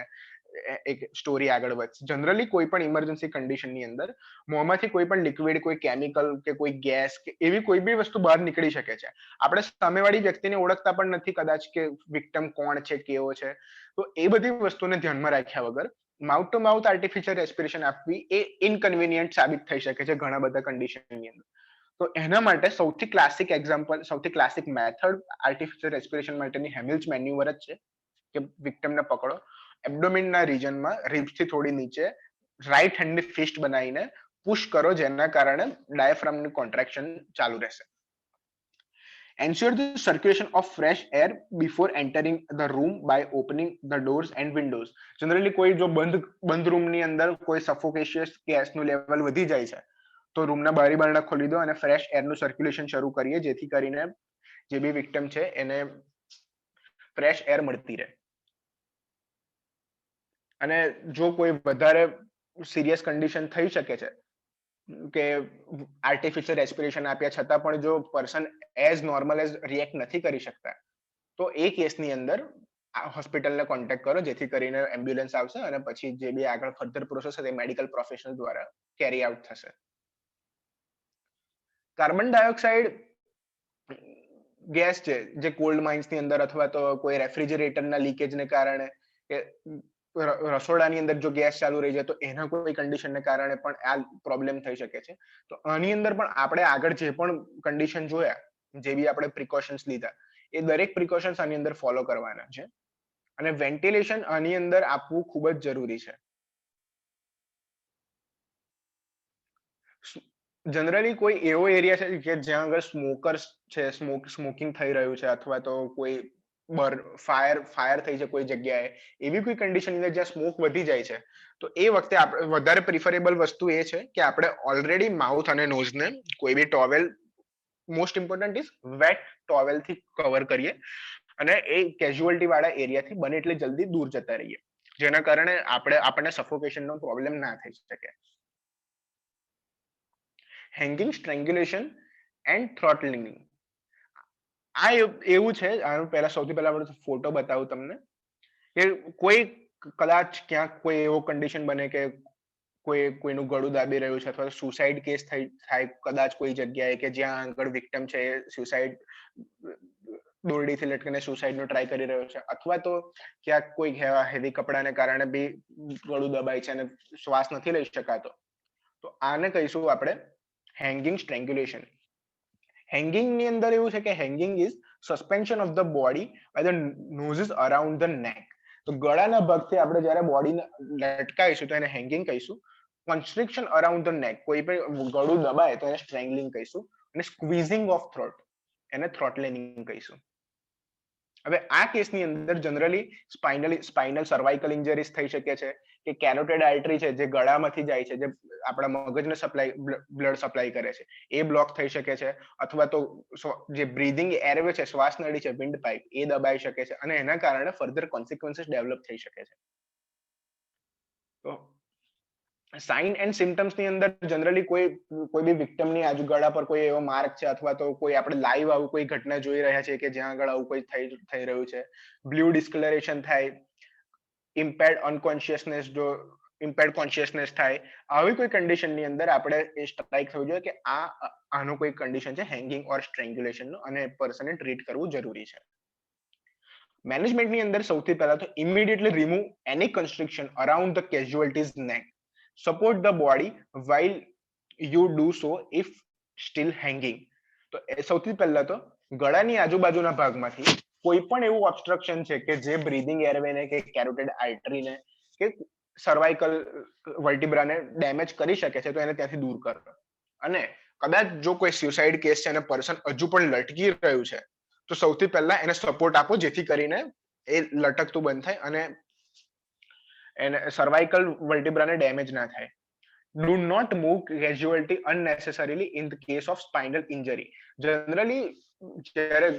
એક સ્ટોરી આગળ વધશે. જનરલી કોઈ પણ ઇમરજન્સી કન્ડિશનની અંદર મોંમાંથી કોઈ પણ લિક્વિડ, કોઈ કેમિકલ કે કોઈ ગેસ કે એવી કોઈ બી વસ્તુ બહાર નીકળી શકે છે. આપણે સામેવાળી વ્યક્તિને ઓળખતા પણ નથી કદાચ કે વિક્ટિમ કોણ છે, કેવો છે. તો એ બધી વસ્તુને ધ્યાનમાં રાખ્યા વગર mouth to mouth artificial respiration આપવી એ ઇનકન્વીનિયન્ટ સાબિત થઈ શકે છે ઘણા બધા કન્ડિશનની અંદર. તો એના માટે સૌથી ક્લાસિક એક્ઝામ્પલ, સૌથી ક્લાસિક મેથડ આર્ટિફિશિયલ રેસ્પિરેશન માટેની હેમિલ્સ મેન્યુઅર જ છે કે વિક્ટિમને પકડો, એબ્ડોમિનના રીજનમાં રિબ્સથી થોડી નીચે રાઈટ હેન્ડની ફિસ્ટ બનાવીને પુશ કરો, જેના કારણે ડાયાફ્રામનું કોન્ટ્રેક્શન ચાલુ રહેશે. Ensure the circulation of fresh air before entering the room by opening the doors and windows. Generally કોઈ જો બંધ રૂમની અંદર કોઈ સફોકેશિયસ ગેસનું લેવલ વધી જાય છે તો રૂમના બારી બારણા ખોલી દો અને ફ્રેશ એરનું સર્ક્યુલેશન શરૂ કરીએ, જેથી કરીને જે બી વિક્ટિમ છે એને ફ્રેશ એર મળતી રહે. અને જો કોઈ વધારે સિરિયસ કન્ડિશન થઈ શકે છે કે આર્ટિફિશિયલ રેસ્પિરેશન આપ્યા છતાં પણ જો person as normal as react નથી કરી શકતા, તો એ કેસની અંદર હોસ્પિટલને કોન્ટેક્ટ કરો, જેથી કરીને એમ્બ્યુલન્સ આવશે અને પછી જે બી આગળ ફર્ધર પ્રોસેસ છે તે મેડિકલ પ્રોફેશનલ દ્વારા કેરી આઉટ થશે. કાર્બન ડાયોક્સાઇડ ગેસ છે જે કોલ્ડ માઇન્સની અંદર અથવા તો કોઈ રેફ્રિજરેટરના લીકેજને કારણે કે રસોડાની અંદર જો ગેસ ચાલુ રહી જાય તો એના કોઈ કન્ડિશનને કારણે પણ આ પ્રોબ્લેમ થઈ શકે છે. તો આની અંદર પણ આપણે આગળ જે પણ કન્ડિશન જોયા, જે બી આપણે પ્રિકોશન્સ લીધા, એ દરેક પ્રિકોશન્સ આની અંદર ફોલો કરવાના છે. અને વેન્ટિલેશન આની અંદર આપવું ખૂબ જ જરૂરી છે. જનરલી કોઈ એવો એરિયા છે કે જ્યાં આગળ સ્મોકર્સ છે, સ્મોકિંગ થઈ રહ્યું છે, અથવા તો કોઈ ફાયર થઈ છે કોઈ જગ્યાએ, એવી કોઈ કન્ડિશન અંદર જ્યાં સ્મોક વધી જાય છે, તો એ વખતે આપણે વધારે પ્રિફરેબલ વસ્તુ એ છે કે આપણે ઓલરેડી માઉથ અને નોઝને કોઈ બી towel, most important is wet ટોવેલથી કવર કરીએ અને એ કેઝ્યુઅલ્ટી વાળા એરિયાથી બને એટલે જલ્દી દૂર જતા રહીએ, જેના કારણે આપણને સફોકેશનનો પ્રોબ્લેમ ના થઈ શકે. Hanging, strangulation and throttling. આ એવું છે, પહેલા સૌથી પહેલા આપણે ફોટો બતાવું તમને કે કોઈ કદાચ ક્યાંક કોઈ એવો કન્ડિશન બને કે કોઈનું ગળું દાબી રહ્યું છે અથવા સુસાઇડ કેસ થાય કદાચ કોઈ જગ્યાએ કે જ્યાં આગળ વિક્ટિમ છે સુસાઇડ દોરડીથી લટકીને સુસાઇડનો ટ્રાય કરી રહ્યો છે, અથવા તો ક્યાંક કોઈ હેવી કપડાને કારણે બી ગળું દબાય છે અને શ્વાસ નથી લઈ શકાતો, તો આને કહીશું આપણે હેંગિંગ સ્ટ્રેંગ્યુલેશન. હેંગિંગ ની અંદર એવું છે કે hanging is suspension of the body by the nooses around the neck. તો ગળાના ભાગથી આપણે જ્યારે બોડીને લટકાવીશું તો એને હેંગિંગ કહીશું. કન્સ્ટ્રિક્શન અરાઉન્ડ ધ નેક, કોઈ પણ ગળું દબાય તો એને સ્ટ્રેંગલિંગ કહીશું. અને સ્ક્વીઝિંગ ઓફ થ્રોટ એને થ્રોટલિંગ કહીશું. હવે આ કેસની અંદર જનરલી સ્પાઇનલ સર્વાઇકલ ઇન્જરીઝ થઈ શકે છે, કે કેરોટેડ આર્ટરી છે જે ગળામાંથી જાય છે, જે આપણા મગજને બ્લડ સપ્લાય કરે છે, એ બ્લોક થઈ શકે છે, અથવા તો જે બ્રીધિંગ એરવે છે, શ્વાસ નળી છે, વિન્ડ પાઇપ, એ દબાઈ શકે છે અને એના કારણે ફર્ધર કોન્સિક્વન્સીસ ડેવલપ થઈ શકે છે. તો સાઇન એન્ડ સિમ્ટમ્સ ની અંદર જનરલી કોઈ બી વિક્ટિમની આજુ ગળા પર કોઈ એવો માર્ક છે, અથવા તો કોઈ આપણે લાઈવ આવું કોઈ ઘટના જોઈ રહ્યા છે કે જ્યાં આગળ આવું કોઈ થઈ રહ્યું છે, બ્લુ ડિસ્કલરેશન થાય, ઇમ્પેર્ડ અનકોન્શિયસનેસ, જો ઇમ્પેર્ડ કોન્શિયસનેસ થાય, આવી કોઈ કન્ડિશનની અંદર આપણે એ સ્ટ્રાઇક થવું જોઈએ કે આનું કોઈ કન્ડિશન છે હેંગિંગ ઓર સ્ટ્રેંગ્યુલેશનનું, અને પર્સને ટ્રીટ કરવું જરૂરી છે. મેનેજમેન્ટની અંદર સૌથી પહેલા તો immediately remove any constriction around the casualty's neck. Support the body while you do so if still hanging. તો સૌથી પહેલા તો ગળાની આજુબાજુના ભાગમાંથી કોઈ પણ એવું ઓબ્સ્ટ્રક્શન છે કે જે બ્રીધિંગ એરવેને કે કેરોટેડ આર્ટરીને કે સર્વાઇકલ વર્ટિબ્રાને ડેમેજ કરી શકે છે તો એને ત્યાંથી દૂર કરો. અને કદાચ જો કોઈ સ્યુસાઇડ કેસ છે અને પર્સન હજુ પણ લટકી રહ્યું છે તો સૌથી પહેલા એને સપોર્ટ આપો, જેથી કરીને એ લટકતું બંધ થાય અને એને સર્વાઇકલ વર્ટિબ્રાને ડેમેજ ના થાય. Do not move casualty unnecessarily in the case of spinal injury. Generally જ્યારે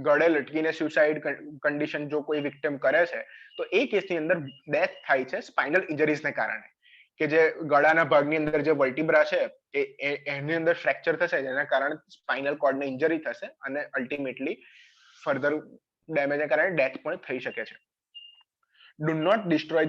ગળે લટકીને સુસાઇડ કન્ડિશન જો કોઈ વિક્ટિમ કરે છે તો એ કેસની અંદર ડેથ થાય છે સ્પાઇનલ ઇન્જરીઝને કારણે, કે જે ગળાના ભાગની અંદર જે વર્ટિબ્રા છે એની અંદર ફ્રેક્ચર થશે, જેના કારણે સ્પાઇનલ કોર્ડને ઇન્જરી થશે અને અલ્ટિમેટલી ફર્ધર ડેમેજને કારણે ડેથ પણ થઈ શકે છે. Do not destroy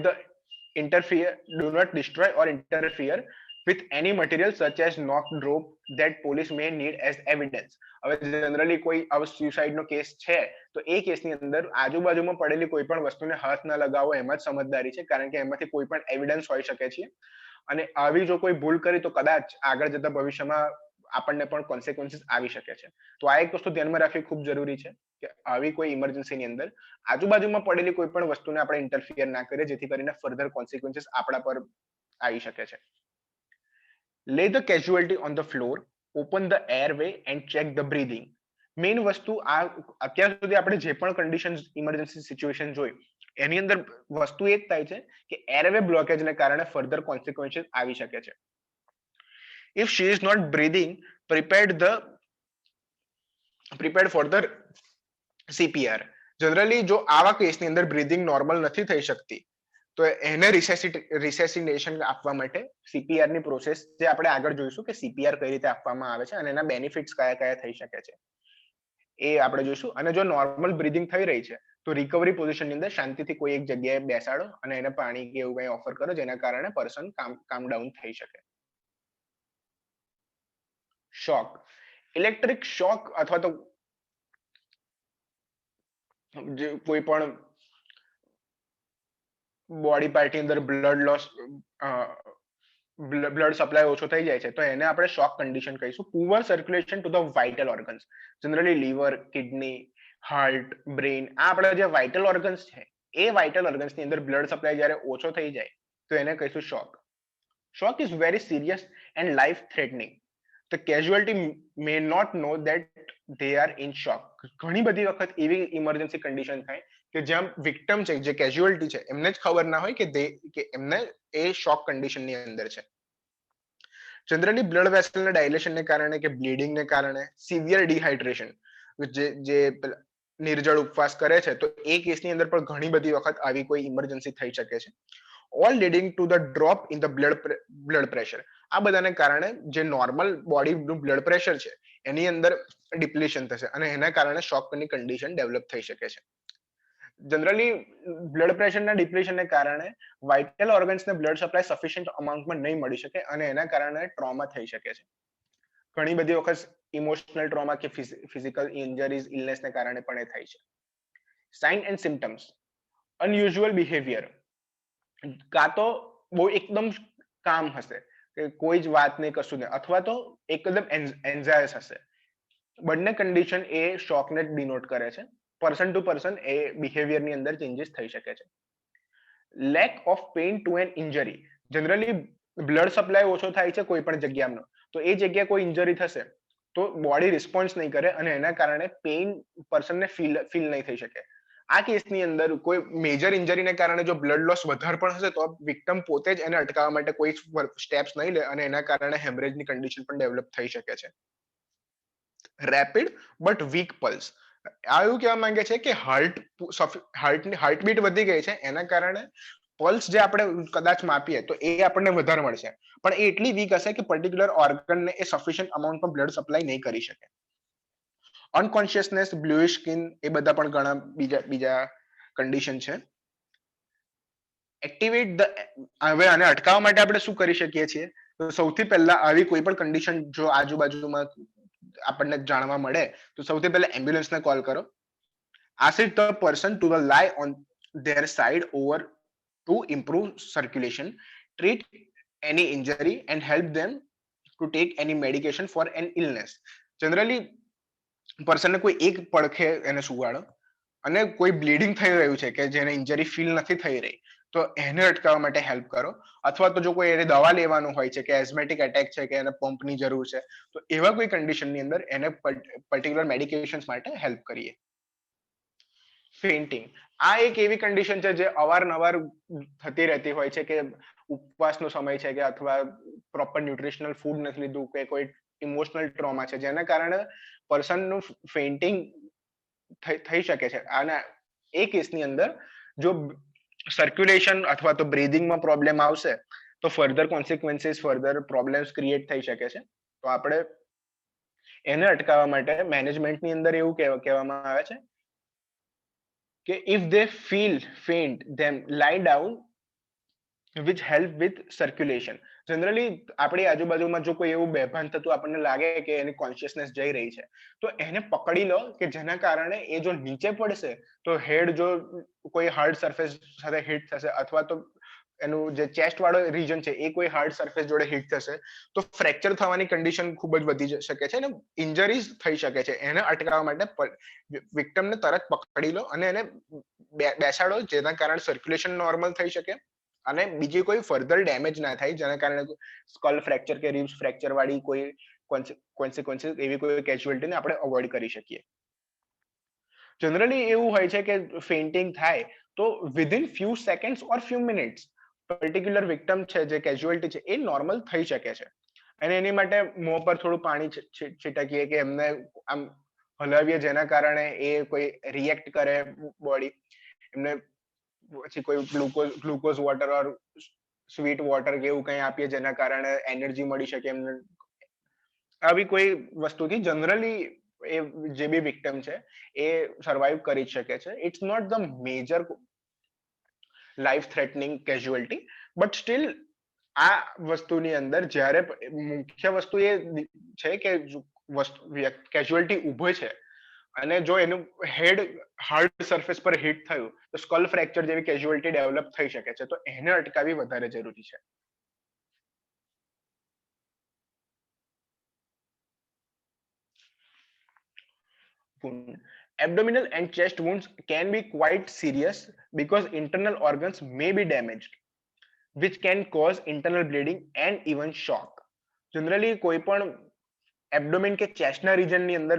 or interfere with any material such as knocked rope that police may need as evidence. હવે જનરલી કોઈ આવો સ્યુસાઇડ નો કેસ છે તો એ કેસની અંદર આજુબાજુમાં પડેલી કોઈ પણ વસ્તુને હાથ ના લગાવો એમાં જ સમજદારી છે, કારણ કે એમાંથી કોઈ પણ એવિડન્સ હોઈ શકે છે અને આવી જો કોઈ ભૂલ કરી તો કદાચ આગળ જતા ભવિષ્યમાં આપણને પણ કોન્સિક્વન્સીસ આવી શકે છે. તો આ એક વસ્તુ ધ્યાનમાં રાખવી ખૂબ જરૂરી છે કે આવી કોઈ ઇમરજન્સીની અંદર આજુબાજુમાં પડેલી કોઈ પણ વસ્તુને આપણે ઇન્ટરફિયર ના કરીએ, જેથી કરીને ફર્ધર કોન્સિક્વન્સીસ આપણા પર આવી શકે છે. Lay the casualty on the floor, open the airway and check the breathing. Main વસ્તુ આ અત્યાર સુધી આપણે જે પણ કન્ડિશન ઇમરજન્સી સિચ્યુએશન જોઈ એની અંદર વસ્તુ એ જ થાય છે કે એરવે બ્લોકેજને કારણે ફર્ધર કોન્સિક્વન્સીસ આવી શકે છે. If she is not breathing, prepared for the CPR. Generally જો આવા કેસની અંદર બ્રીધિંગ નોર્મલ નથી થઈ શકતી તો એને રિસેસિનેશન આપવા માટે સીપીઆર ની પ્રોસેસ જે આપણે આગળ જોઈશું કે સીપીઆર કઈ રીતે આપવામાં આવે છે અને એના બેનિફિટ્સ કયા કયા થઈ શકે છે એ આપણે જોઈશું. અને જો નોર્મલ બ્રીધિંગ થઈ રહી છે તો રિકવરી પોઝિશનની અંદર શાંતિથી કોઈ એક જગ્યાએ બેસાડો અને એને પાણી કે એવું કંઈ ઓફર કરો, જેના કારણે પર્સન કામ ડાઉન થઈ શકે. શોક, ઇલેક્ટ્રિક શોક અથવા તો કોઈ પણ બોડી પાર્ટની અંદર બ્લડ સપ્લાય ઓછો થઈ જાય છે તો એને આપણે શોક કન્ડિશન કહીશું. Poor circulation to the vital organs, generally liver, kidney, heart, brain, આ આપણા જે વાઇટલ ઓર્ગન્સ છે એ વાઇટલ ઓર્ગન્સની અંદર બ્લડ સપ્લાય જ્યારે ઓછો થઈ જાય તો એને કહીશું shock. Shock is very serious and life threatening. The casualty may not know that they are in shock. ઘણી બધી વખત એવી ઇમરજન્સી કન્ડિશન થાય કે જ્યાં વિક્ટિમ છે, જે કેઝ્યુઅલ્ટી છે, એમને જ ખબર ના હોય કે એમને એ શોક કન્ડિશનની અંદર છે. જનરલી બ્લડ વેસલના ડાયલેશનને કારણે કે બ્લીડિંગને કારણે, સિવિયર ડિહાઇડ્રેશન, જે નિર્જળ ઉપવાસ કરે છે તો એ કેસની અંદર પણ ઘણી બધી વખત આવી કોઈ ઇમરજન્સી થઈ શકે છે. All leading to the drop in the blood pressure. આ બધાને કારણે જે નોર્મલ બોડીનું બ્લડ પ્રેશર છે એની અંદર ડિપ્લેશન થશે અને એના કારણે શોકની કન્ડિશન ડેવલપ થઈ શકે છે. જનરલી બ્લડ પ્રેશરના ડિપ્રેશનને કારણે વાઇટલ ઓર્ગન્સને બ્લડ સપ્લાય સફિશિયન્ટ અમાઉન્ટમાં નહીં મળી શકે અને એના કારણે ટ્રોમા થઈ શકે છે. ઘણી બધી વખત ઇમોશનલ ટ્રોમા કે ફિઝિકલ ઇન્જરીઝ ઇલનેસને કારણે પણ એ થાય છે. Sign and symptoms unusual behaviour, કાં તો બહુ એકદમ કામ હશે કે કોઈ જ વાત નહીં કશું નહીં, અથવા તો એકદમ એન્ઝાયસ હશે. બંને કન્ડિશન એ શોકને ડિનોટ કરે છે. પર્સન ટુ પર્સન એ બિહેવિયરની અંદર ચેન્જીસ થઈ શકે છે. Lack of pain to an injury, generally blood supply ઓછો થાય છે કોઈ પણ જગ્યાનો, તો એ જગ્યાએ કોઈ ઇન્જરી થશે તો બોડી રિસ્પોન્સ નહીં કરે અને એના કારણે પેઇન પર્સનને ફીલ નહીં થઈ શકે. આ કેસની અંદર કોઈ મેજર ઇન્જરીને કારણે જો બ્લડ લોસ વધારે પણ હશે તો વિક્ટિમ પોતે જ એને અટકાવવા માટે કોઈ સ્ટેપ્સ નહીં લે અને એના કારણે હેમરેજની કન્ડિશન પણ ડેવલપ થઈ શકે છે. રેપિડ બટ વીક પલ્સ, આ એવું કહેવા માંગે છે કે હાર્ટબીટ વધી ગઈ છે, એના કારણે પલ્સ જે આપણે કદાચ માપીએ તો એ આપણને વધારે મળશે, પણ એ એટલી વીક હશે કે પર્ટિક્યુલર ઓર્ગનને એ સફિશિયન્ટ અમાઉન્ટમાં બ્લડ સપ્લાય નહીં કરી શકે. અનકોન્શિયસનેસ, બ્લુઇશ સ્કિન, એ બધા પણ ઘણા બીજા કન્ડિશન છે. એક્ટિવેટ ધ, હવે આને અટકાવવા માટે આપણે શું કરી શકીએ છીએ? તો સૌથી પહેલા આવી કોઈ પણ કન્ડિશન જો આજુબાજુમાં આપણને જાણવા મળે તો સૌથી પહેલા એમ્બ્યુલન્સને કોલ કરો. Ask the person to lie on their side over to improve circulation, treat any injury and help them to take any medication for an illness. Generally પર્સનને કોઈ એક પડખે એને સુવાડો અને કોઈ બ્લીડિંગ થઈ રહ્યું છે કે જેને ઇન્જરી ફીલ નથી થઈ રહી તો એને અટકાવવા માટે હેલ્પ કરો. અથવા તો જો કોઈ એને દવા લેવાનું હોય છે કે એઝમેટિક એટેક છે કે એને પંપની જરૂર છે તો એવા કોઈ કન્ડિશનની અંદર એને પર્ટિક્યુલર મેડિકેશન્સ માટે હેલ્પ કરીએ. ફેઇન્ટિંગ, આ એક એવી કન્ડિશન છે જે અવારનવાર થતી રહેતી હોય છે કે ઉપવાસનો સમય છે કે અથવા પ્રોપર ન્યુટ્રિશનલ ફૂડ નથી લીધું કે કોઈ ઇમોશનલ ટ્રોમા છે જેના કારણે પર્સનનું ફેઇન્ટિંગ થઈ શકે છે. અને એ કેસની અંદર જો સર્ક્યુલેશન અથવા તો બ્રીધિંગમાં પ્રોબ્લેમ આવશે તો further consequences, further problems create થઈ શકે છે. તો આપણે એને અટકાવવા માટે મેનેજમેન્ટની અંદર એવું કહેવામાં આવે છે કે if they feel faint then lie down which help with circulation. Generally આપણી આજુબાજુમાં જો કોઈ એવું બેભાન થતું આપણને લાગે કે એની કોન્શિયસનેસ જઈ રહી છે તો એને પકડી લો કે જેના કારણે એ જો નીચે પડશે તો હેડ જો કોઈ હાર્ડ સરફેસ સાથે હિટ થશે અથવા તો એનું જે ચેસ્ટ વાળો રીજન છે એ કોઈ હાર્ડ સરફેસ જોડે હિટ થશે તો ફ્રેક્ચર થવાની કન્ડિશન ખૂબ જ વધી શકે છે અને ઇન્જરીઝ થઈ શકે છે. એને અટકાવવા માટે વિક્ટિમને તરત પકડી લો અને એને બેસાડો જેના કારણે સર્ક્યુલેશન નોર્મલ થઈ શકે અને બીજી કોઈ ફર્ધર ડેમેજ ના થાય જેના કારણે સ્કલ ફ્રેક્ચર કે રિબ્સ ફ્રેક્ચર વાળી કોઈ કોન્સિક્વન્સીસ એવી કોઈ કેઝ્યુઅલ્ટીને આપણે અવોઇડ કરી શકીએ. જનરલી એવું હોય છે કે ફેઇન્ટિંગ થાય તો વિધિન ફ્યુ સેકન્ડ્સ ઓર ફ્યુ મિનિટ્સ પર્ટિક્યુલર વિક્ટિમ છે જે કેઝ્યુઅલ્ટી છે એ નોર્મલ થઈ શકે છે. અને એની માટે મોં પર થોડું પાણી છિટકીએ કે એમને આમ હલાવીએ જેના કારણે એ કોઈ રિએક્ટ કરે બોડી, એમને પછી કોઈ ગ્લુકોઝ વોટર ઓર સ્વીટ વોટર કે એવું કંઈ આપીએ જેના કારણે એનર્જી મળી શકે એમને. આવી કોઈ વસ્તુથી જનરલી એ જે બી વિક્ટિમ છે એ સર્વાઈવ કરી શકે છે. It's not the major life threatening casualty but still આ વસ્તુની અંદર જ્યારે મુખ્ય વસ્તુ એ છે કે કેઝ્યુઅલ્ટી ઊભો છે અને જો એનું હેડ હાર્ડ સરફેસ પર હિટ થયું તો સ્કલ ફ્રેક્ચર જેવી કેઝ્યુઅલ્ટી ડેવલપ થઈ શકે છે. તો એને અટકાવવી વધારે જરૂરી છે. Abdominal and chest wounds can be quite serious because internal organs may be damaged, which can cause internal bleeding and even shock. Generally, કોઈ પણ એબ્ડોમિન કે ચેસ્ટના રીજનની અંદર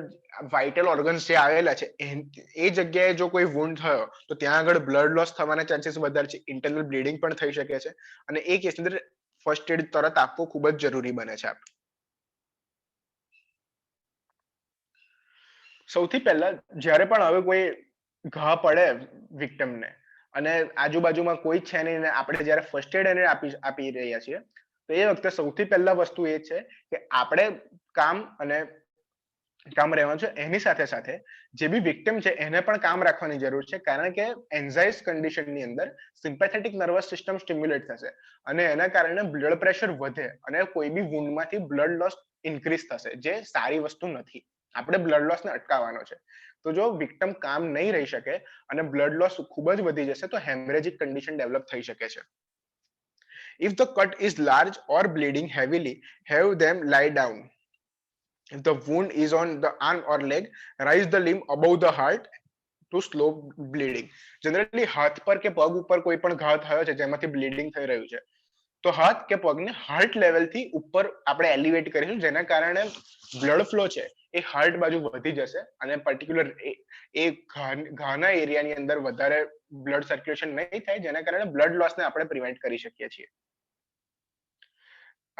વાઇટલ ઓર્ગન્સ જે આવેલા છે એ જગ્યાએ જો કોઈ વુન્ડ થયો તો ત્યાં આગળ બ્લડ લોસ થવાના ચાન્સીસ વધારે છે, ઇન્ટરનલ બ્લીડિંગ પણ થઈ શકે છે અને એ કેસની અંદર ફર્સ્ટ એડ તરત આપવો ખૂબ જ જરૂરી બને છે. સૌથી પહેલા જ્યારે પણ હવે કોઈ ઘા પડે વિક્ટિમને અને આજુબાજુમાં કોઈ છે નહીં ને આપણે જ્યારે ફર્સ્ટ એડ એને આપી રહ્યા છીએ તો એ વખતે સૌથી પહેલા વસ્તુ એ છે કે આપણે કામ અને કામ રહેવાનું છે, એની સાથે સાથે જે બી વિક્ટિમ છે એને પણ કામ રાખવાની જરૂર છે, કારણ કે એન્ઝાઇટી કન્ડિશનની અંદર સિમ્પેથેટિક નર્વસ સિસ્ટમ સ્ટિમ્યુલેટ થશે અને એના કારણે બ્લડ પ્રેશર વધે અને કોઈ બી વુન્ડમાંથી બ્લડ લોસ ઇન્ક્રીઝ થશે, જે સારી વસ્તુ નથી. આપણે બ્લડ લોસને અટકાવવાનો છે. તો જો વિક્ટિમ કામ નહીં રહી શકે અને બ્લડ લોસ ખૂબ જ વધી જશે તો હેમરેજિક કન્ડિશન ડેવલપ થઈ શકે છે. If the cut is large or bleeding heavily, have them lie down. If the wound is on the arm or leg, raise the limb above the heart to slow bleeding. Generally હાથ પર કે પગ ઉપર કોઈ પણ ઘા થયો છે જેમાંથી બ્લીડિંગ થઈ રહ્યું છે, તો હાથ કે પગને હાર્ટ લેવલથી ઉપર આપણે એલિવેટ કરીશું, જેના કારણે બ્લડ ફ્લો છે એ હાર્ટ બાજુ વધી જશે અને પર્ટિક્યુલર એ ઘાના એરિયાની અંદર વધારે બ્લડ સર્ક્યુલેશન નહીં થાય, જેના કારણે બ્લડ લોસને આપણે પ્રિવેન્ટ કરી શકીએ છીએ.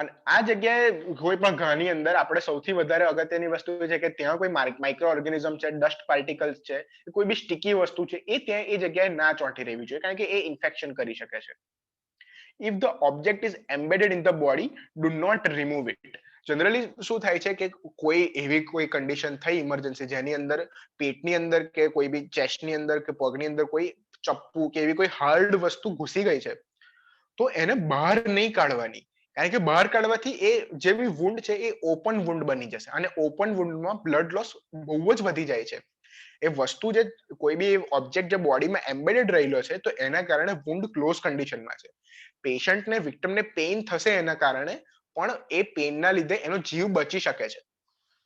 અને આ જગ્યાએ કોઈ પણ ઘાની અંદર આપણે સૌથી વધારે અગત્યની વસ્તુ એ છે કે ત્યાં કોઈ માઇક્રો ઓર્ગેનિઝમ છે, ડસ્ટ પાર્ટિકલ્સ છે, કોઈ બી સ્ટીકી વસ્તુ છે એ ત્યાં એ જગ્યાએ ના ચોંટી રહેવી જોઈએ, કારણ કે એ ઇન્ફેક્શન કરી શકે છે. If the object is embedded in the body, do not remove it. Generally શું થાય છે કે કોઈ એવી કોઈ કન્ડિશન થઈ ઇમરજન્સી જેની અંદર પેટની અંદર કે કોઈ બી ચેસ્ટની અંદર કે પગની અંદર કોઈ ચપ્પુ કે એવી કોઈ હાર્ડ વસ્તુ ઘૂસી ગઈ છે, તો એને બહાર નહીં કાઢવાની, કારણ કે બહાર કાઢવાથી એ જે બી વુન્ડ છે એ ઓપન વુન્ડ બની જશે અને ઓપન વુન્ડમાં બ્લડ લોસ બહુ જ વધી જાય છે. એ વસ્તુ જે કોઈ બી ઓબ્જેક્ટ જે બોડીમાં એમ્બેડેડ રહેલો છે તો એના કારણે વુન્ડ ક્લોઝ કન્ડિશનમાં છે. પેશન્ટને વિક્ટિમને પેઇન થશે એના કારણે, પણ એ પેઇનના લીધે એનો જીવ બચી શકે છે.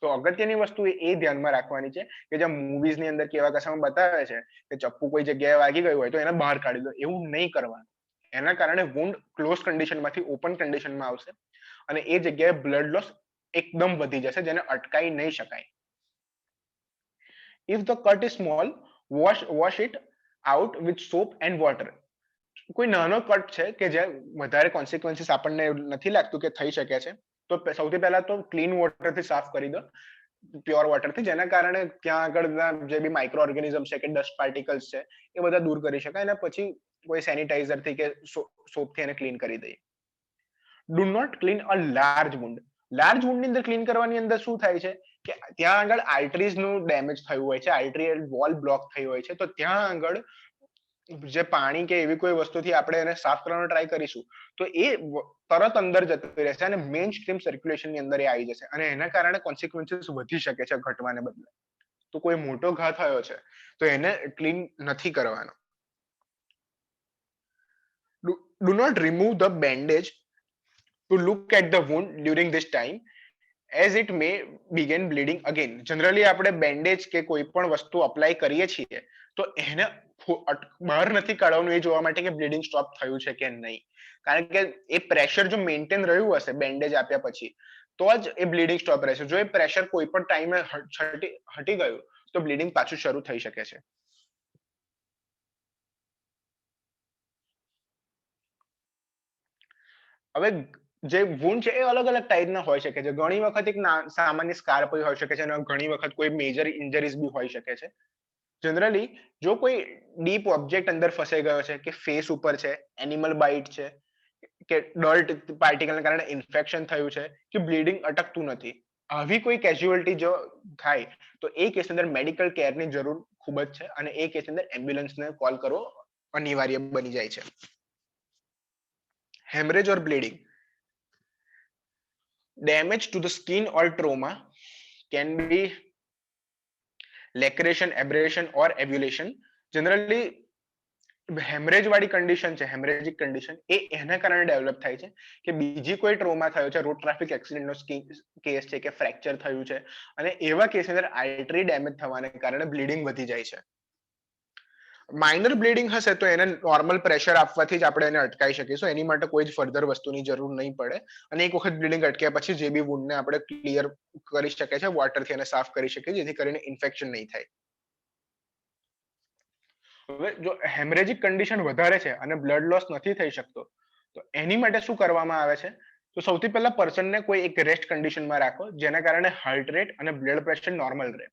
તો અગત્યની વસ્તુ એ ધ્યાનમાં રાખવાની છે કે જે મૂવીઝની અંદર કેવા કશામાં બતાવે છે કે ચપ્પુ કોઈ જગ્યાએ વાગી ગયું હોય તો એને બહાર કાઢી દો, એવું નહીં કરવાનું. એના કારણે વુન્ડ ક્લોઝ કન્ડિશનમાંથી ઓપન કન્ડિશનમાં આવશે અને એ જગ્યાએ બ્લડ લોસ એકદમ વધી જશે, જેને અટકાવી નહીં શકાય. If the cut is small, wash it out with soap and water. કોઈ નાનો કટ છે કે જે વધારે કોન્સિક્વન્સીસ આપણને નથી લાગતું કે થઈ શકે છે, તો સૌથી પહેલા તો ક્લીન વોટરથી સાફ કરી દો, પ્યોર વોટરથી, જેના કારણે ત્યાં આગળના જે બી માઇક્રો ઓર્ગેનિઝમ છે કે ડસ્ટ પાર્ટિકલ્સ છે એ બધા દૂર કરી શકાય અને પછી કોઈ સેનિટાઈઝરથી કે સોપથી એને ક્લીન કરી દઈએ. Do not clean a large wound. Large વુન્ડની અંદર ક્લીન કરવાની અંદર શું થાય છે કે ત્યાં આગળ આર્ટરીઝનું ડેમેજ થયું હોય છે, આર્ટરીયલ વોલ બ્લોક થઈ હોય છે, તો ત્યાં આગળ જે પાણી કે એવી કોઈ વસ્તુથી આપણે એને સાફ કરવાનો ટ્રાય કરીશું તો એ તરત અંદર જતું રહેશે અને મેઇન સ્ટ્રીમ સર્ક્યુલેશનની અંદર એ આવી જશે અને એના કારણે કોન્સિક્વન્સીસ વધી શકે છે ઘટવાને બદલે. તો કોઈ મોટો ઘા થયો છે તો એને ક્લીન નથી કરવાનો. Do not remove the bandage to look at the wound during this time, as it may begin bleeding again. Generally આપણે બેન્ડેજ કે કોઈ પણ વસ્તુ અપ્લાય કરીએ છીએ તો એને બહાર નથી કાઢવાનું એ જોવા માટે કે બ્લીડિંગ સ્ટોપ થયું છે કે નહીં, કારણ કે એ પ્રેશર જો મેન્ટેન રહ્યું હશે બેન્ડેજ આપ્યા પછી તો જ એ બ્લીડિંગ સ્ટોપ રહેશે. જો એ પ્રેશર કોઈ પણ ટાઈમે હટી ગયું તો બ્લીડિંગ પાછું શરૂ થઈ શકે છે. હવે જે વુન્ડ છે એ અલગ અલગ ટાઈપના હોઈ શકે છે. ઘણી વખત એક સામાન્ય સ્કાર પણ હોઈ શકે છે અને ઘણી વખત કોઈ મેજર ઇન્જરીઝ બી હોઈ શકે છે. જનરલી જો કોઈ ડીપ ઓબ્જેક્ટ અંદર ફસાઈ ગયો છે કે ફેસ ઉપર છે, એનિમલ બાઇટ છે કે ડર્ટ પાર્ટિકલના કારણે ઇન્ફેક્શન થયું છે કે બ્લીડિંગ અટકતું નથી, આવી કોઈ કેઝ્યુઅલિટી જો થાય તો એ કેસ અંદર મેડિકલ કેરની જરૂર ખૂબ જ છે અને એ કેસ અંદર એમ્બ્યુલન્સને કોલ કરવો અનિવાર્ય બની જાય છે. Hemorrhage or bleeding. Damage to the skin or trauma can be laceration, abrasion or avulsion. Generally haemorrhage વાળી કન્ડિશન છે, હેમરેજિક કન્ડિશન, એ એના કારણે ડેવલપ થાય છે કે બીજી કોઈ ટ્રોમા થયો છે, રોડ ટ્રાફિક એક્સિડન્ટનો કેસ છે કે ફ્રેક્ચર થયું છે અને એવા કેસ અંદર આર્ટરી ડેમેજ થવાને કારણે બ્લીડિંગ વધી જાય છે. માઇનર બ્લીડિંગ હશે તો એને નોર્મલ પ્રેશર આપવાથી જ આપણે એને અટકાવી શકીશું, એની માટે કોઈ જ ફર્ધર વસ્તુની જરૂર નહીં પડે અને એક વખત બ્લીડિંગ અટક્યા પછી જે બી વુન્ડને આપણે ક્લિયર કરી શકે છે, વોટરથી એને સાફ કરી શકીએ જેથી કરીને ઇન્ફેક્શન નહીં થાય. હવે જો હેમરેજિક કન્ડિશન વધારે છે અને બ્લડ લોસ નથી થઈ શકતો તો એની માટે શું કરવામાં આવે છે, તો સૌથી પહેલા પર્સનને કોઈ એક રેસ્ટ કન્ડિશનમાં રાખો જેના કારણે હાર્ટ રેટ અને બ્લડ પ્રેશર નોર્મલ રહે.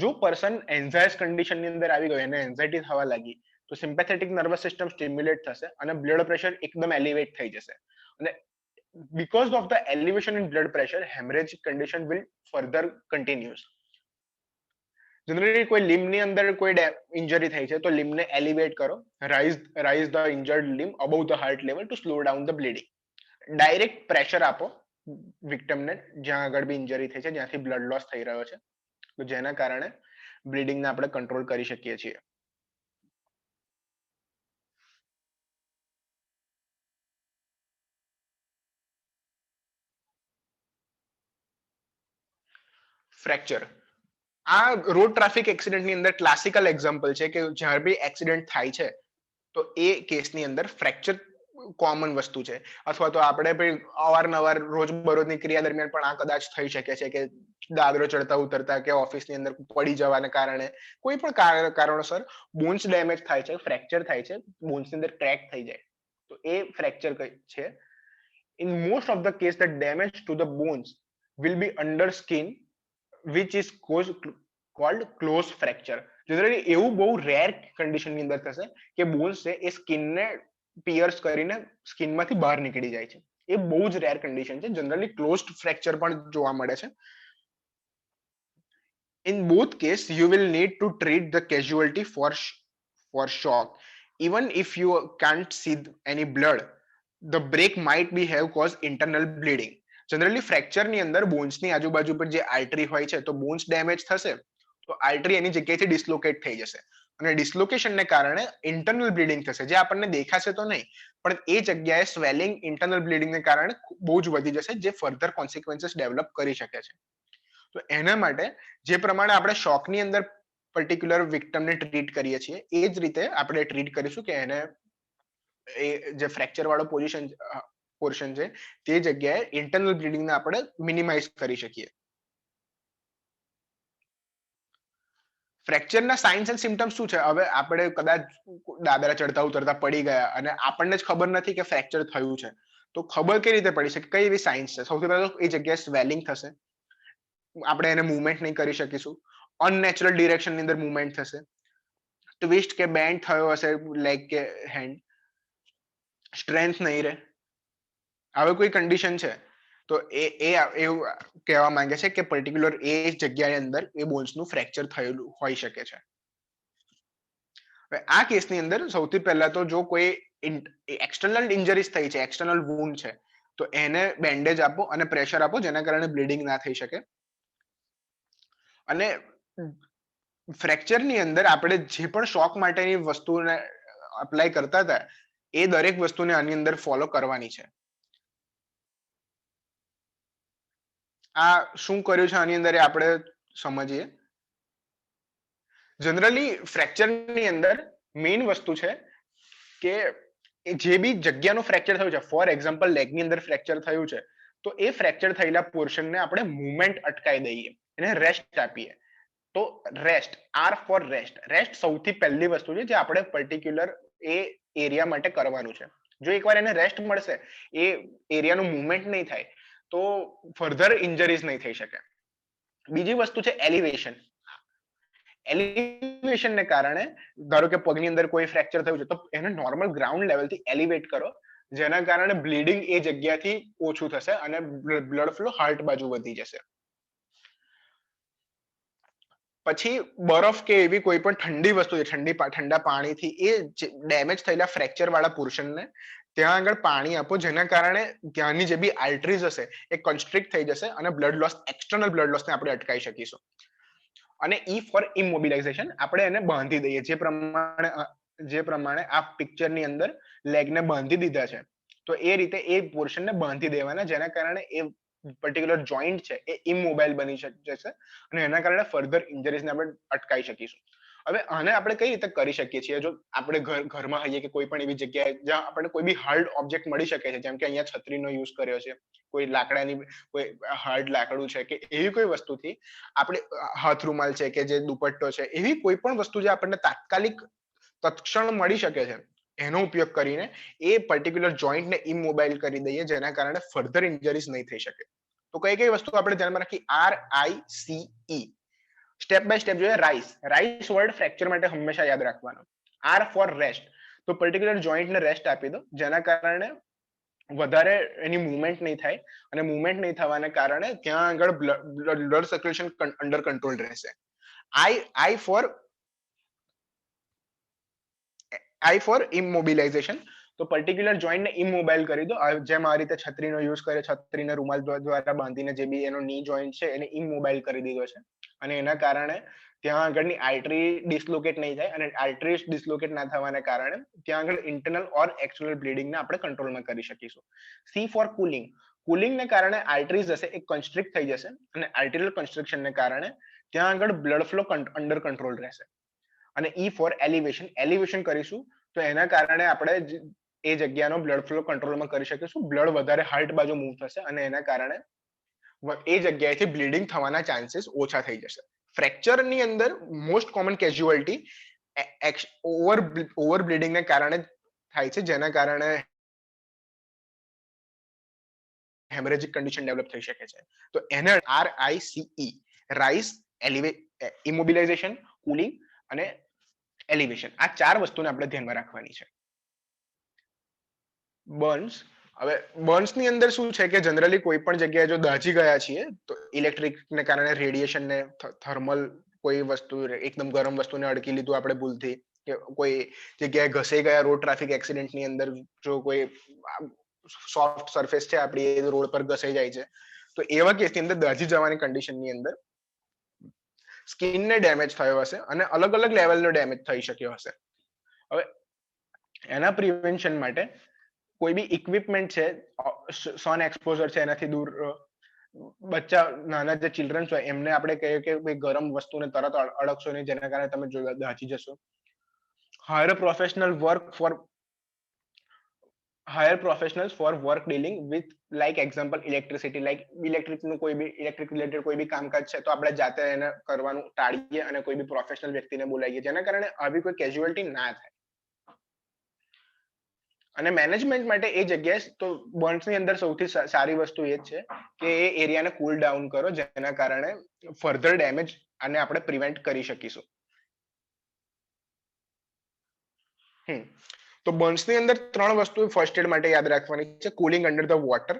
જો પર્સન એન્ઝાયસ કન્ડિશનની અંદર આવી ગયો, એને એન્ઝાયટી થવા લાગી તો સિમ્પેથેટિક નર્વસ સિસ્ટમ સ્ટિમ્યુલેટ થશે અને બ્લડ પ્રેશર એકદમ એલિવેટ થઈ જશે અને because of the elevation in blood pressure, hemorrhagic condition will further continues. Generally કોઈ લિમ્બની અંદર કોઈ ઇન્જરી થઈ છે તો લિમ્બને એલિવેટ કરો, rise the injured લિમ્બ above the heart level two slow down the bleeding. Direct pressure આપો વિક્ટિમને જ્યાં આગળ બી ઇન્જરી થઈ છે, જ્યાંથી બ્લડ લોસ થઈ રહ્યો છે, તો જેના કારણે બ્લીડિંગને આપણે કંટ્રોલ કરી શકીએ છીએ. ફ્રેક્ચર આ રોડ ટ્રાફિક એક્સિડન્ટની અંદર ક્લાસિકલ એક્ઝામ્પલ છે કે જ્યારે બી એક્સિડન્ટ થાય છે તો એ કેસની અંદર ફ્રેક્ચર કોમન વસ્તુ છે. અથવા તો આપણે અવારનવાર રોજબરોજની ક્રિયા દરમિયાન પણ આ કદાચ થઈ શકે છે કે દાદરો ચડતા ઉતરતા કે ઓફિસની અંદર પડી જવાને કારણે કોઈ પણ કારણોસર બોન્સ ડેમેજ થાય છે, ફ્રેક્ચર થાય છે, બોન્સની અંદર ક્રેક થઈ જાય, તો એ ફ્રેક્ચર છે. In most of the case, the damage to the bones will be under skin, which is called close fracture. Generally એવું બહુ રેર કન્ડિશનની અંદર થશે કે બોન્સ છે એ સ્કિનને પિયર્સ કરીને સ્કિનમાંથી બહાર નીકળી જાય છે. એ બહુ જ રેર કન્ડિશન છે. જનરલી ક્લોઝડ ફ્રેક્ચર પણ જોવા મળે છે. In both case, you will need to treat the casualty for shock. Even if you can't see any blood, the break might be have caused internal bleeding. Generally ફ્રેક્ચરની અંદર બોન્સની આજુબાજુ પર જે artery હોય છે તો બોન્સ ડેમેજ થશે તો આર્ટરી એની જગ્યાએથી ડિસ્લોકેટ થઈ જશે અને ડિસ્લોકેશનને કારણે ઇન્ટરનલ બ્લીડિંગ થશે, જે આપણને દેખાશે તો નહીં પણ એ જગ્યાએ સ્વેલિંગ ઇન્ટરનલ બ્લીડિંગને કારણે બહુ જ વધી જશે, જે ફર્ધર કોન્સિક્વન્સીસ ડેવલપ કરી શકે છે. તો એના માટે જે પ્રમાણે આપણે શોકની અંદર પર્ટિક્યુલર વિક્ટિમને ટ્રીટ કરીએ છીએ એ જ રીતે આપણે ટ્રીટ કરીશું કે એને એ જે ફ્રેક્ચર વાળો પોર્શન છે તે જગ્યાએ ઇન્ટરનલ બ્લીડિંગને આપણે મિનિમાઇઝ કરી શકીએ. ફ્રેક્ચરના સાઇન્સ એન્ડ સિમ્ટમ્સ શું છે? હવે આપણે કદાચ દાદરા ચડતા ઉતરતા પડી ગયા અને આપણને જ ખબર નથી કે ફ્રેક્ચર થયું છે, તો ખબર કઈ રીતે પડી શકે? કઈ એવી સાઇન્સ છે? સૌથી પહેલા એ જગ્યાએ સ્વેલિંગ થશે, આપણે એને મૂવમેન્ટ નહીં કરી શકીશું, અનનેચરલ ડિરેક્શનની અંદર મૂવમેન્ટ થશે, ટ્વિસ્ટ કે બેન્ડ થયો હશે લેગ કે હેન્ડ, સ્ટ્રેન્થ નહીં રહે, હવે કોઈ કન્ડિશન છે તો એ એવું કહેવા માંગે છે કે પર્ટિક્યુલર એ જગ્યાની અંદર એ બોન્સનું ફ્રેક્ચર થયેલું હોઈ શકે છે. આ કેસની અંદર સૌથી પહેલા તો જો કોઈ એક્સટર્નલ ઇન્જરીઝ થઈ છે, એક્સટર્નલ વૂન્ડ છે, તો એને બેન્ડેજ આપો અને પ્રેશર આપો જેના કારણે બ્લીડિંગ ના થઈ શકે. અને ફ્રેક્ચરની અંદર આપણે જે પણ શોક માટેની વસ્તુને અપ્લાય કરતા હતા એ દરેક વસ્તુને આની અંદર ફોલો કરવાની છે. આ શું કર્યું છે આની અંદર આપણે સમજીએ. જનરલી ફ્રેક્ચરની અંદર મેઇન વસ્તુ છે કે જે બી જગ્યાનું ફ્રેક્ચર થયું છે, ફોર એક્ઝામ્પલ લેગની અંદર ફ્રેક્ચર થયું છે, તો એ ફ્રેક્ચર થયેલા પોર્શનને આપણે મૂવમેન્ટ અટકાવી દઈએ, એને રેસ્ટ આપીએ. તો rest, R for rest. Rest સૌથી પહેલી વસ્તુ છે જે આપણે પર્ટિક્યુલર એ એરિયા માટે કરવાનું છે. જો એકવાર એને રેસ્ટ મળશે, એ એરિયાનું મૂવમેન્ટ નહીં થાય તો ફર્ધર ઇન્જરીઝ નહીં થઈ શકે. બીજી વસ્તુ છે એલિવેશન. એલિવેશનને કારણે ધારો કે પગની અંદર કોઈ ફ્રેક્ચર થયું છે તો એને નોર્મલ ગ્રાઉન્ડ લેવલથી એલિવેટ કરો, જેના કારણે બ્લીડિંગ એ જગ્યાથી ઓછું થશે અને બ્લડ ફ્લો હાર્ટ બાજુ વધી જશે. પછી બરફ કે એવી કોઈ પણ ઠંડી વસ્તુ છે, ઠંડા પાણીથી એ ડેમેજ થયેલા ફ્રેક્ચર વાળા પોર્શનને ત્યાં આગળ પાણી આપો, જેના કારણે ત્યાંની જે બી આર્ટરીઝ હશે એ કન્સ્ટ્રિક્ટ થઈ જશે અને બ્લડ લોસ, એક્સટર્નલ બ્લડ લોસને આપણે અટકાવી શકીશું. અને ઈ ફોર ઇમોબિલાઇઝેશન, આપણે એને બાંધી દઈએ જે પ્રમાણે આ પિક્ચરની અંદર લેગને બાંધી દીધા છે, તો એ રીતે એ પોર્શનને બાંધી દેવાના, જેના કારણે એ પર્ટિક્યુલર જોઈન્ટ છે એ ઇમોબાઇલ બની જશે અને એના કારણે ફર્ધર ઇન્જરીઝને આપણે અટકાવી શકીશું. હવે આને આપણે કઈ રીતે કરી શકીએ છીએ? જો આપણે ઘરમાં હોઈએ કે કોઈ પણ એવી જગ્યાએ જ્યાં આપણને કોઈ બી હાર્ડ ઓબ્જેક્ટ મળી શકે છે, જેમ કે અહીંયા છત્રીનો યુઝ કર્યો છે, કોઈ લાકડાની કોઈ હાર્ડ લાકડું છે કે એવી કોઈ વસ્તુથી આપણે, હાથ રૂમાલ છે કે જે દુપટ્ટો છે, એવી કોઈ પણ વસ્તુ જે આપણને તાત્કાલિક તત્ક્ષણ મળી શકે છે, એનો ઉપયોગ કરીને એ પર્ટિક્યુલર જોઈન્ટને ઇમોબાઇલ કરી દઈએ, જેના કારણે ફર્ધર ઇન્જરીઝ નહીં થઈ શકે. તો કઈ કઈ વસ્તુ આપણે ધ્યાનમાં રાખી? RICE. સ્ટેપ બાય સ્ટેપ જોઈએ. રાઇસ વર્ડ ફ્રેક્ચર માટે હંમેશા યાદ રાખવાનો. આર ફોર રેસ્ટ, તો પર્ટિક્યુલર જોઈન્ટને રેસ્ટ આપી દો, જેના કારણે વધારે એની મૂવમેન્ટ નહીં થાય અને મૂવમેન્ટ નહીં થવાને કારણે ત્યાં આગળ બ્લડ સર્ક્યુલેશન અંડર કંટ્રોલ રહેશે. I for immobilization. તો પર્ટિક્યુલર જોઈન્ટ ને ઇમોબાઇલ કરી દો. જેમ આ રીતે છત્રીનો યુઝ કરે, છત્રીને રૂમાલ દ્વારા બાંધીને જે બી એનો ની જોઈન્ટ છે એને ઇમોબાઇલ કરી દીધો છે, અને એના કારણે ત્યાં આગળની આર્ટરી ડિસ્લોકેટ નહીં થાય, અને આર્ટરી ડિસ્લોકેટ ના થવાને કારણે ત્યાં આગળ ઇન્ટરનલ ઓર એક્સટર્નલ બ્લીડિંગને આપણે કંટ્રોલમાં કરી શકીશું. C four cooling. કુલિંગને કારણે આર્ટરીઝ હશે એ કન્સ્ટ્રિક્ટ થઈ જશે, અને આર્ટેરિયલ કન્સ્ટ્રક્શનને કારણે ત્યાં આગળ બ્લડ ફ્લો અંડર કંટ્રોલ રહેશે. અને ઈ ફોર એલિવેશન. એલિવેશન કરીશું તો એના કારણે આપણે એ જગ્યાનો બ્લડ ફ્લો કંટ્રોલમાં કરી શકીશું. બ્લડ વધારે હાર્ટ બાજુ મૂવ થશે, અને એના કારણે એ જગ્યાએથી બ્લીડિંગ થવાના ચાન્સીસ ઓછા થઈ જશે. ફ્રેક્ચરની અંદર મોસ્ટ કોમન કેઝ્યુઅલ્ટી ઓવર બ્લીડિંગને કારણે થાય છે, જેના કારણે હેમરેજિક કન્ડિશન ડેવલપ થઈ શકે છે. તો એને RICE, રાઇસ, ઇમોબિલાઇઝેશન, કુલિંગ અને એલિવેશન, આ 4 વસ્તુને આપણે ધ્યાનમાં રાખવાની છે. બર્ન્સ. હવે બર્ન્સ ની અંદર શું છે કે જનરલી કોઈ પણ જગ્યાએ જો દાઝી ગયા છીએ તો ઇલેક્ટ્રિકને કારણે રેડિયેશન ને થર્મલ કોઈ વસ્તુ એકદમ ગરમ વસ્તુને અડકી લીધું આપણે ભૂલથી, કે કોઈ જગ્યાએ ઘસાઈ ગયા રોડ ટ્રાફિક એક્સિડન્ટ ની અંદર, જો કોઈ સોફ્ટ સરફેસ છે આપણી એ રોડ પર ઘસાઈ જાય છે, તો એવા કેસની અંદર દાઝી જવાની કન્ડિશનની અંદર સ્કિનને ડેમેજ થયો હશે અને અલગ અલગ લેવલનો ડેમેજ થઈ શક્યો હશે. હવે એના પ્રિવેન્શન માટે કોઈ બી ઇક્વિપમેન્ટ છે, સન એક્સપોઝર છે એનાથી દૂર, બચ્ચા નાના જે ચિલ્ડ્રન્સ હોય એમને આપણે કહીએ કે ભાઈ ગરમ વસ્તુને તરત અડકશો નહીં, જેના કારણે તમે દાઝી જશો. Hire professionals for work dealing with like example electricity, like ઇલેક્ટ્રિકનું કોઈ બી ઇલેક્ટ્રિક રિલેટેડ કોઈ બી કામકાજ છે તો આપણે જાતે એને કરવાનું ટાળીએ અને કોઈ બી પ્રોફેશનલ વ્યક્તિને બોલાવીએ, જેના કારણે આવી કોઈ કેઝ્યુઅલ્ટી ના થાય. અને મેનેજમેન્ટ માટે એ જગ્યાએ તો બર્ન્સની અંદર સૌથી સારી વસ્તુ એ જ છે કે એ એરિયાને કૂલ ડાઉન કરો, જેના કારણે ફર્ધર ડેમેજ આને આપણે પ્રિવેન્ટ કરી શકીશું. તો બર્ન્સની અંદર 3 વસ્તુ ફર્સ્ટ એડ માટે યાદ રાખવાની છે: cooling under the water,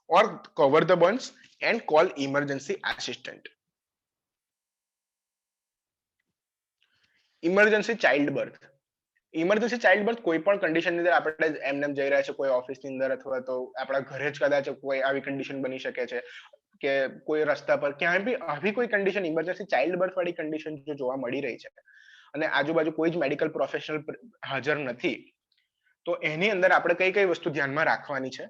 or cover the burns, and call emergency assistant. Emergency child birth. Emergency child birth કોઈ પણ કન્ડિશનની અંદર આપણે એમને જઈ રહ્યા છે કોઈ ઓફિસની અંદર, અથવા તો આપણા ઘરે જ કદાચ કોઈ આવી કન્ડિશન બની શકે છે, કે કોઈ રસ્તા પર ક્યાંય બી આવી કોઈ કન્ડિશન, ઇમરજન્સી ચાઇલ્ડ બર્થ વાળી કન્ડિશન જો જોવા મળી રહી છે અને આજુબાજુ કોઈ જ મેડિકલ પ્રોફેશનલ હાજર નથી, તો એની અંદર આપણે કઈ કઈ વસ્તુ ધ્યાનમાં રાખવાની છે?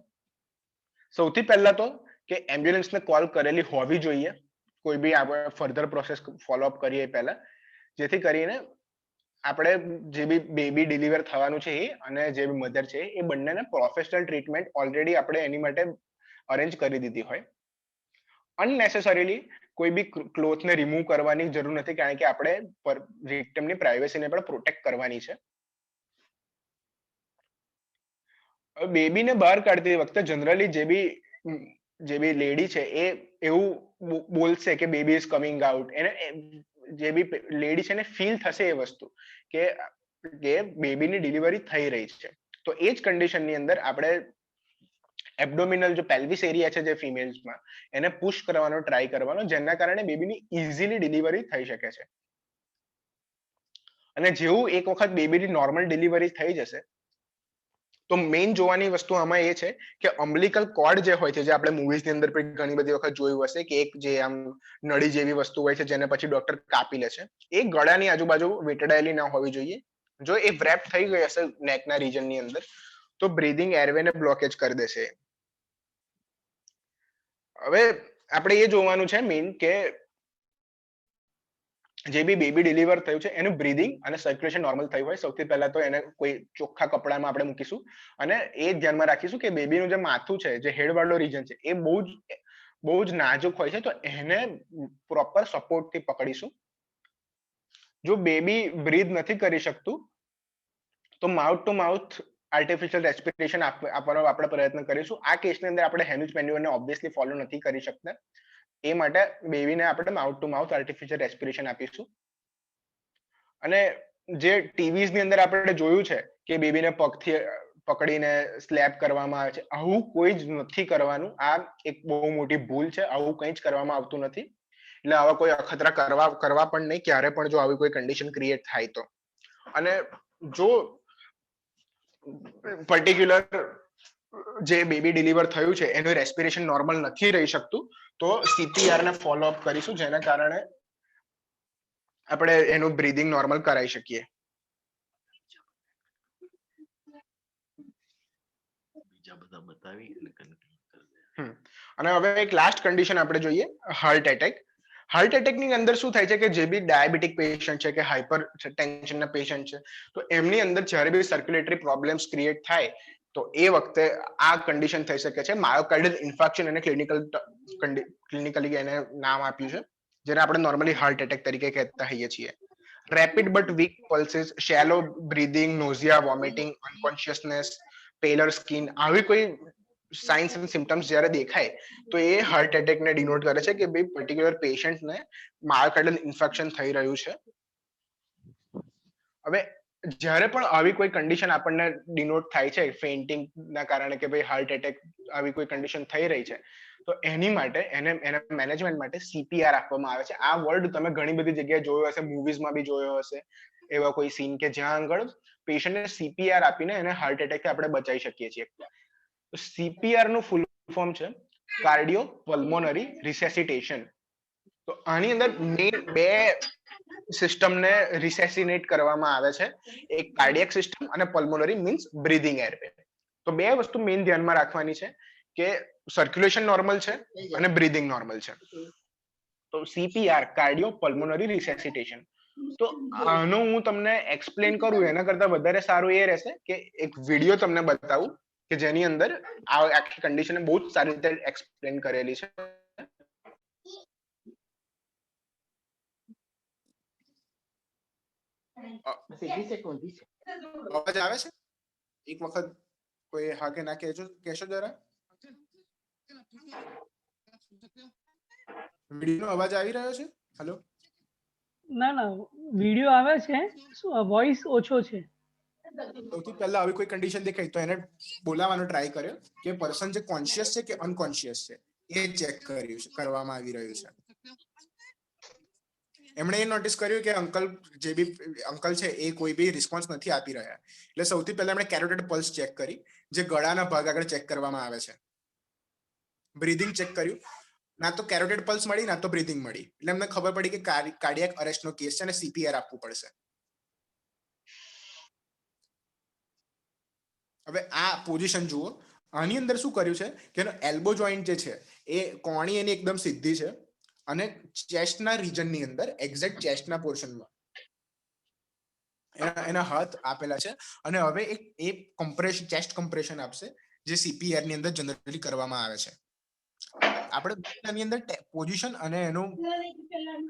સૌથી પહેલા તો કે એમ્બ્યુલન્સને કોલ કરેલી હોવી જોઈએ કોઈ બી આપણે ફર્ધર પ્રોસેસ ફોલોઅપ કરીએ પહેલા, જેથી કરીને આપણે જે બી બેબી ડિલિવર થવાનું છે એ અને જે બી મધર છે એ બંનેને પ્રોફેશનલ ટ્રીટમેન્ટ ઓલરેડી આપણે એની માટે અરેન્જ કરી દીધી હોય. અનનેસેસરીલી કોઈ બી ક્લોથને રિમૂવ કરવાની જરૂર નથી, કારણ કે આપણે વિક્ટિમની પ્રાઇવસીને પણ પ્રોટેક્ટ કરવાની છે. બેબીને બહાર કાઢતી વખતે જનરલી જે બી લેડી છે એ એવું બોલશે કે બેબી ઇઝ કમિંગ આઉટ. એને જે બી લેડી છે એને ફીલ થશે એ વસ્તુ કે બેબીની ડિલિવરી થઈ રહી છે. તો એ જ કન્ડિશનની અંદર આપણે એબ્ડોમિનલ જે પેલ્વિસ એરિયા છે જે ફિમેલ્સમાં, એને પુશ કરવાનો ટ્રાય કરવાનો, જેના કારણે બેબીની ઇઝીલી ડિલિવરી થઈ શકે છે. અને જેવું એક વખત બેબીની નોર્મલ ડિલિવરી થઈ જશે તો મેઇન જોવાની વસ્તુ આમાં એ છે કે અમ્બલિકલ કોર્ડ જે હોય છે, જે આપણે મૂવીઝની અંદર પણ ઘણી બધી વખત જોયું હશે કે એક જે આમ નળી જેવી વસ્તુ હોય છે જેને પછી ડોક્ટર કાપી લે છે, એ ગળાની આજુબાજુ વીંટળાયેલી ના હોવી જોઈએ. જો એ વ્રેપ થઈ ગઈ હશે નેકના રીજનની અંદર તો બ્રીધિંગ એરવેને બ્લોકેજ કરી દેશે. હવે આપણે એ જોવાનું છે મેઇન કે જે બી બેબી ડિલિવર થયું છે એનું બ્રીધિંગ અને સર્ક્યુલેશન નોર્મલ થયું હોય. સૌથી પહેલા તો એને કોઈ ચોખ્ખા કપડામાં આપણે મૂકીશું અને એ ધ્યાનમાં રાખીશું કે બેબીનું જે માથું છે, જે હેડ વાળો રીજન છે, એ બહુ જ નાજુક હોય છે, તો એને પ્રોપર સપોર્ટથી પકડીશું. જો બેબી બ્રીથ નથી કરી શકતું તો mouth to mouth artificial respiration આપવાનો આપણે પ્રયત્ન કરીશું. આ કેસની અંદર આપણે હેનુજ મેન્યુઅરને ઓબ્વિયસલી ફોલો નથી કરી શકતા, એ માટે બેબીને આપણે mouth to mouth artificial respiration આપીશું. અને જે ટીવીઝ ની અંદર આપણે જોયું છે કે બેબીને પગથી પકડીને સ્લેપ કરવામાં આવે છે, આવું કોઈ જ નથી કરવાનું. આ એક બહુ મોટી ભૂલ છે, આવું કંઈ જ કરવામાં આવતું નથી. એટલે આવા કોઈ અખતરા કરવા પણ નહીં ક્યારે પણ જો આવી કોઈ કન્ડિશન ક્રિએટ થાય તો. અને જો પર્ટિક્યુલર જે બેબી ડિલિવર થયું છે એનું રેસ્પિરેશન નોર્મલ નથી રહી શકતું તો સીપીઆર ને ફોલો અપ કરીશું જેના કારણે આપણે એનું બ્રીધિંગ નોર્મલ કરાવી શકીએ. અને હવે એક લાસ્ટ કન્ડિશન આપણે જોઈએ હાર્ટ એટેક. હાર્ટ એટેક ની અંદર શું થાય છે કે જે બી ડાયાબિટીક પેશન્ટ છે કે હાઇપર ટેન્શન ના પેશન્ટ છે તો એમની અંદર જ્યારે બી સર્ક્યુલેટરી પ્રોબ્લેમ્સ ક્રિએટ થાય તો એ વખતે આ કન્ડિશન થઈ શકે છે. માયોકાર્ડિયલ ઇન્ફાર્ક્શન અને ક્લિનિકલી એને નામ આપ્યું છે જેને આપણે નોર્મલી હાર્ટ એટેક તરીકે કહેતા હોઈએ છીએ. Rapid but weak pulses, shallow breathing, nausea, vomiting, unconsciousness, pallor skin આવી કોઈ સાઇન્સ એન્ડ સિમ્ટમ્સ જ્યારે દેખાય તો એ હાર્ટ એટેકને ડિનોટ કરે છે કે ભાઈ પર્ટિક્યુલર પેશન્ટને માયોકાર્ડિયલ ઇન્ફેક્શન થઈ રહ્યું છે. હવે જ્યારે પણ આવી કોઈ કન્ડિશન આપણને ડિનોટ થાય છે ફેઇન્ટિંગ ના કારણે કે ભાઈ હાર્ટ એટેક આવી કોઈ કન્ડિશન થઈ રહી છે તો એની માટે એના મેનેજમેન્ટ માટે સીપીઆર આપવામાં આવે છે. આ વર્ડ તમે ઘણી બધી જગ્યાએ જોયો હશે, મૂવીઝમાં બી જોયો હશે એવા કોઈ સીન કે જ્યાં આગળ પેશન્ટને સીપીઆર આપીને એને હાર્ટ એટેકથી આપણે બચાવી શકીએ છીએ. તો સીપીઆર નું ફૂલ ફોર્મ છે કાર્ડિયો પલ્મોનરી રિસેસિટેશન. તો આની અંદર મેઇન બે સિસ્ટમને રિસેસિનેટ કરવામાં આવે છે, એક કાર્ડિયક સિસ્ટમ અને પલ્મોનરી મીન્સ બ્રીધિંગ એરવે. તો બે વસ્તુ મેઇન ધ્યાનમાં રાખવાની છે કે સર્ક્યુલેશન નોર્મલ છે અને બ્રીધિંગ નોર્મલ છે. તો સીપીઆર કાર્ડિયો પલ્મોનરી રિસેસિટેશન. તો આનો હું તમને એક્સપ્લેન કરું એના કરતા વધારે સારું એ રહેશે કે એક વિડીયો તમને બતાવું કે જેની અંદર આ આખી કન્ડિશન બહુ જ સારી રીતે એક્સપ્લેન કરેલી છે. અવાજ આવે છે? એક વખત કોઈ હા કે ના કહેશો જરા. વિડીયો નો અવાજ આવી રહ્યો છે? હેલો. ના વિડીયો આવે છે, વોઇસ ઓછો છે. સૌથી પહેલા આવી કોઈ કન્ડિશન દેખાય તો એને બોલાવવાનો ટ્રાય કર્યો કે પર્સન જે કોન્શિયસ છે કે અનકોન્શિયસ છે એ ચેક કરવામાં આવી રહ્યું છે. એમણે એ નોટિસ કર્યું કે અંકલ છે એ કોઈ બી રિસ્પોન્સ નથી આપી રહ્યા. એટલે સૌથી પહેલા એમણે કેરોટિડ પલ્સ ચેક કરી જે ગળાના ભાગ આગળ ચેક કરવામાં આવે છે. બ્રીધિંગ ચેક કર્યું, ના તો કેરોટિડ પલ્સ મળી ના તો બ્રીધિંગ મળી. એટલે એમને ખબર પડી કે કાર્ડિયક અરેસ્ટનો કેસ છે અને સીપીઆર આપવું પડશે. હવે આ પોઝિશન જુઓ. આની અંદર શું કર્યું છે કે એનો એલ્બો જોઈન્ટ જે છે એ કોણી એની એકદમ સીધી છે અને ચેસ્ટના રીજનની અંદર એક્ઝેક્ટ ચેસ્ટના પોર્શનમાં એના હાથ આપેલા છે અને હવે એ કમ્પ્રેશન ચેસ્ટ કમ્પ્રેશન આપશે જે સીપીઆર ની અંદર જનરલી કરવામાં આવે છે. આપણે આની અંદર પોઝિશન અને એનું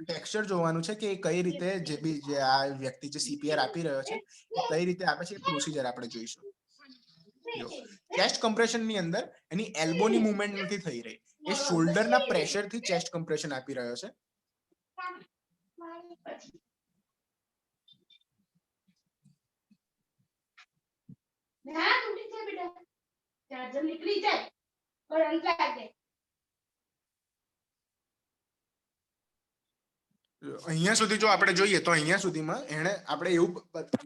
ટેક્સચર જોવાનું છે કે કઈ રીતે જે આ વ્યક્તિ જે સીપીઆર આપી રહ્યો છે કઈ રીતે આપે છે પ્રોસિજર આપણે જોઈશું. ચેસ્ટ કમ્પ્રેશન ની અંદર એની એલ્બોની મૂવમેન્ટ નથી થઈ રહી, એ શોલ્ડરના પ્રેશર થી ચેસ્ટ કમ્પ્રેશન આપી રહ્યો છે. અહીંયા સુધી જો આપણે જોઈએ તો અહીંયા સુધીમાં એને આપણે એવું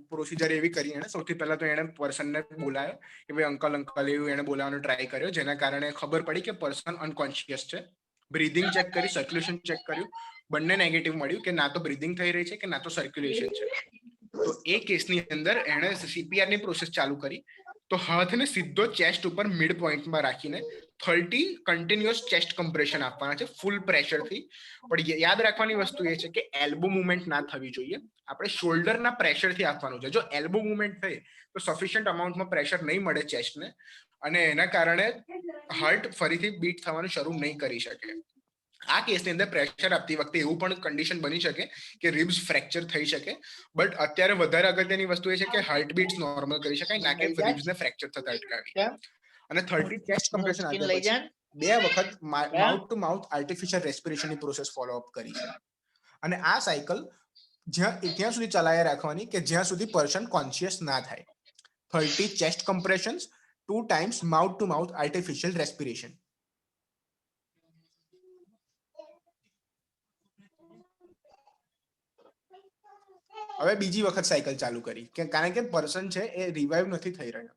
પ્રોસિજર એવી કરી એને સૌથી પહેલા તો એને પર્સનને બોલાયો કે ભાઈ અંકલ એવું એને બોલાવવાનો ટ્રાય કર્યો જેના કારણે ખબર પડી કે પર્સન અનકોન્શિયસ છે. બ્રીધિંગ ચેક કરી, સર્ક્યુલેશન ચેક કર્યું, બંને નેગેટિવ મળ્યું કે ના તો બ્રીધિંગ થઈ રહી છે કે ના તો સર્ક્યુલેશન છે. તો એ કેસની અંદર એણે સીપીઆર ની પ્રોસેસ ચાલુ કરી. તો હાથને સીધો ચેસ્ટ ઉપર મિડ પોઈન્ટમાં રાખીને 30 કન્ટિન્યુઅસ ચેસ્ટ કમ્પ્રેશન આપવાના છે ફૂલ પ્રેશરથી. પણ યાદ રાખવાની વસ્તુ એ છે કે એલ્બો મુવમેન્ટ ના થવી જોઈએ, આપણે શોલ્ડરના પ્રેશરથી આપવાનું છે. જો એલ્બો મુવમેન્ટ થઈ તો સફિશિયન્ટ અમાઉન્ટમાં પ્રેશર નહીં મળે ચેસ્ટને અને એના કારણે હાર્ટ ફરીથી બીટ થવાનું શરૂ નહીં કરી શકે. આ કેસની અંદર પ્રેશર આપતી વખતે એવું પણ કન્ડિશન બની શકે કે રિબ્સ ફ્રેક્ચર થઈ શકે. બટ અત્યારે વધારે અગત્યની વસ્તુ એ છે કે હાર્ટબીટ્સ નોર્મલ કરી શકાય, ના કે રિબ્સને ફ્રેક્ચર થતા અટકાવી. અને 30 ચેસ્ટ કમ્પ્રેશન આપ્યા પછી 2 વખત માઉથ ટુ માઉથ આર્ટિફિશિયલ રેસ્પિરેશનની પ્રોસેસ ફોલો અપ કરી છે. અને આ સાયકલ ત્યાં સુધી ચલાયા રાખવાની કે જ્યાં સુધી પર્સન કોન્શિયસ ના થાય. 30 chest compressions, 2 times mouth to mouth artificial respiration. હવે બીજી વખત સાયકલ ચાલુ કરી કારણ કે પર્સન છે એ રિવાઇવ નથી થઈ રહ્યો.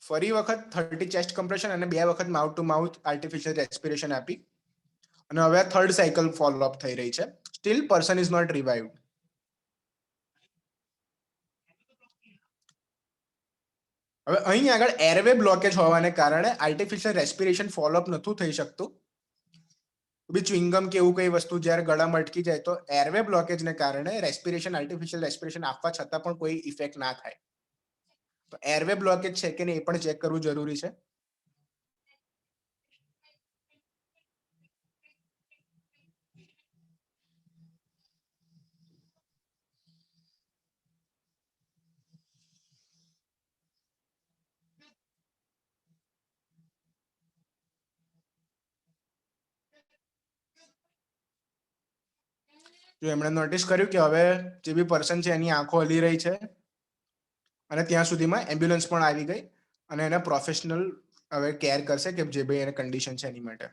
ફરી વખત 30 ચેસ્ટ કમ્પ્રેશન અને 2 વખત mouth to mouth artificial respiration આપી અને હવે થર્ડ સાયકલ ફોલો અપ થઈ રહી છે. Still person is not revived. હવે અહીં આગળ એરવે બ્લોકેજ હોવાને કારણે આર્ટિફિશિયલ રેસ્પિરેશન ફોલો અપ નતું થઈ શકતું. બી ચ્વિંગમ કે એવું કઈ વસ્તુ જ્યારે ગળામાં અટકી જાય તો એરવે બ્લોકેજને કારણે રેસ્પિરેશન આર્ટિફિશિયલ રેસ્પિરેશન આપવા છતાં પણ કોઈ ઇફેક્ટ ના થાય. તો એરવે બ્લોકેજ છે કે નહીં એ પણ ચેક કરવું જરૂરી છે. જો એમણે નોટિસ કર્યું કે હવે જે બી પર્સન છે એની આંખો હલી રહી છે અને ત્યાં સુધીમાં એમ્બ્યુલન્સ પણ આવી ગઈ અને એને પ્રોફેશનલ હવે કેર કરશે કે જે ભાઈ એને કન્ડિશન છે એની માટે.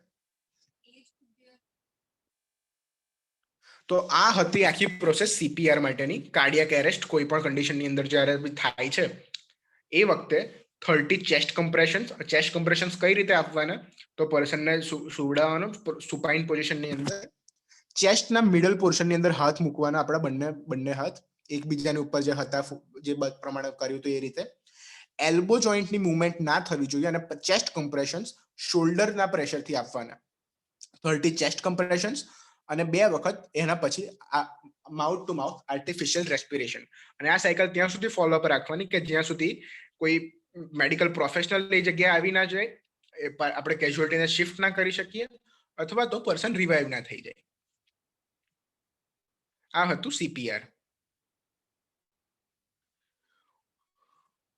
તો આ હતી આખી પ્રોસેસ સીપીઆર માટેની. કાર્ડિયાક એરેસ્ટ કોઈ પણ કન્ડિશનની અંદર જ્યારે થાય છે એ વખતે 30 ચેસ્ટ કમ્પ્રેશન્સ કઈ રીતે આપવાના? તો પર્સનને સુવડાવવાનો સુપાઇન પોઝિશનની અંદર ચેસ્ટના મિડલ પોર્શનની અંદર હાથ મૂકવાના, આપણા બંને હાથ એકબીજાની ઉપર જે હતા જે પ્રમાણે કર્યું હતું એ રીતે. એલ્બો જોઈન્ટની મુવમેન્ટ ના થવી જોઈએ અને ચેસ્ટ કમ્પ્રેશન્સ શોલ્ડરના પ્રેશરથી આપવાના. 30 ચેસ્ટ કમ્પ્રેશન્સ અને 2 વખત એના પછી mouth to mouth artificial respiration. અને આ સાયકલ ત્યાં સુધી ફોલો અપ રાખવાની કે જ્યાં સુધી કોઈ મેડિકલ પ્રોફેશનલ એ જગ્યાએ આવી ના જાય, આપણે કેઝ્યુઅલ્ટીને શિફ્ટ ના કરી શકીએ અથવા તો પર્સન રિવાઇવ ના થઈ જાય. આ હતું સીપીઆર.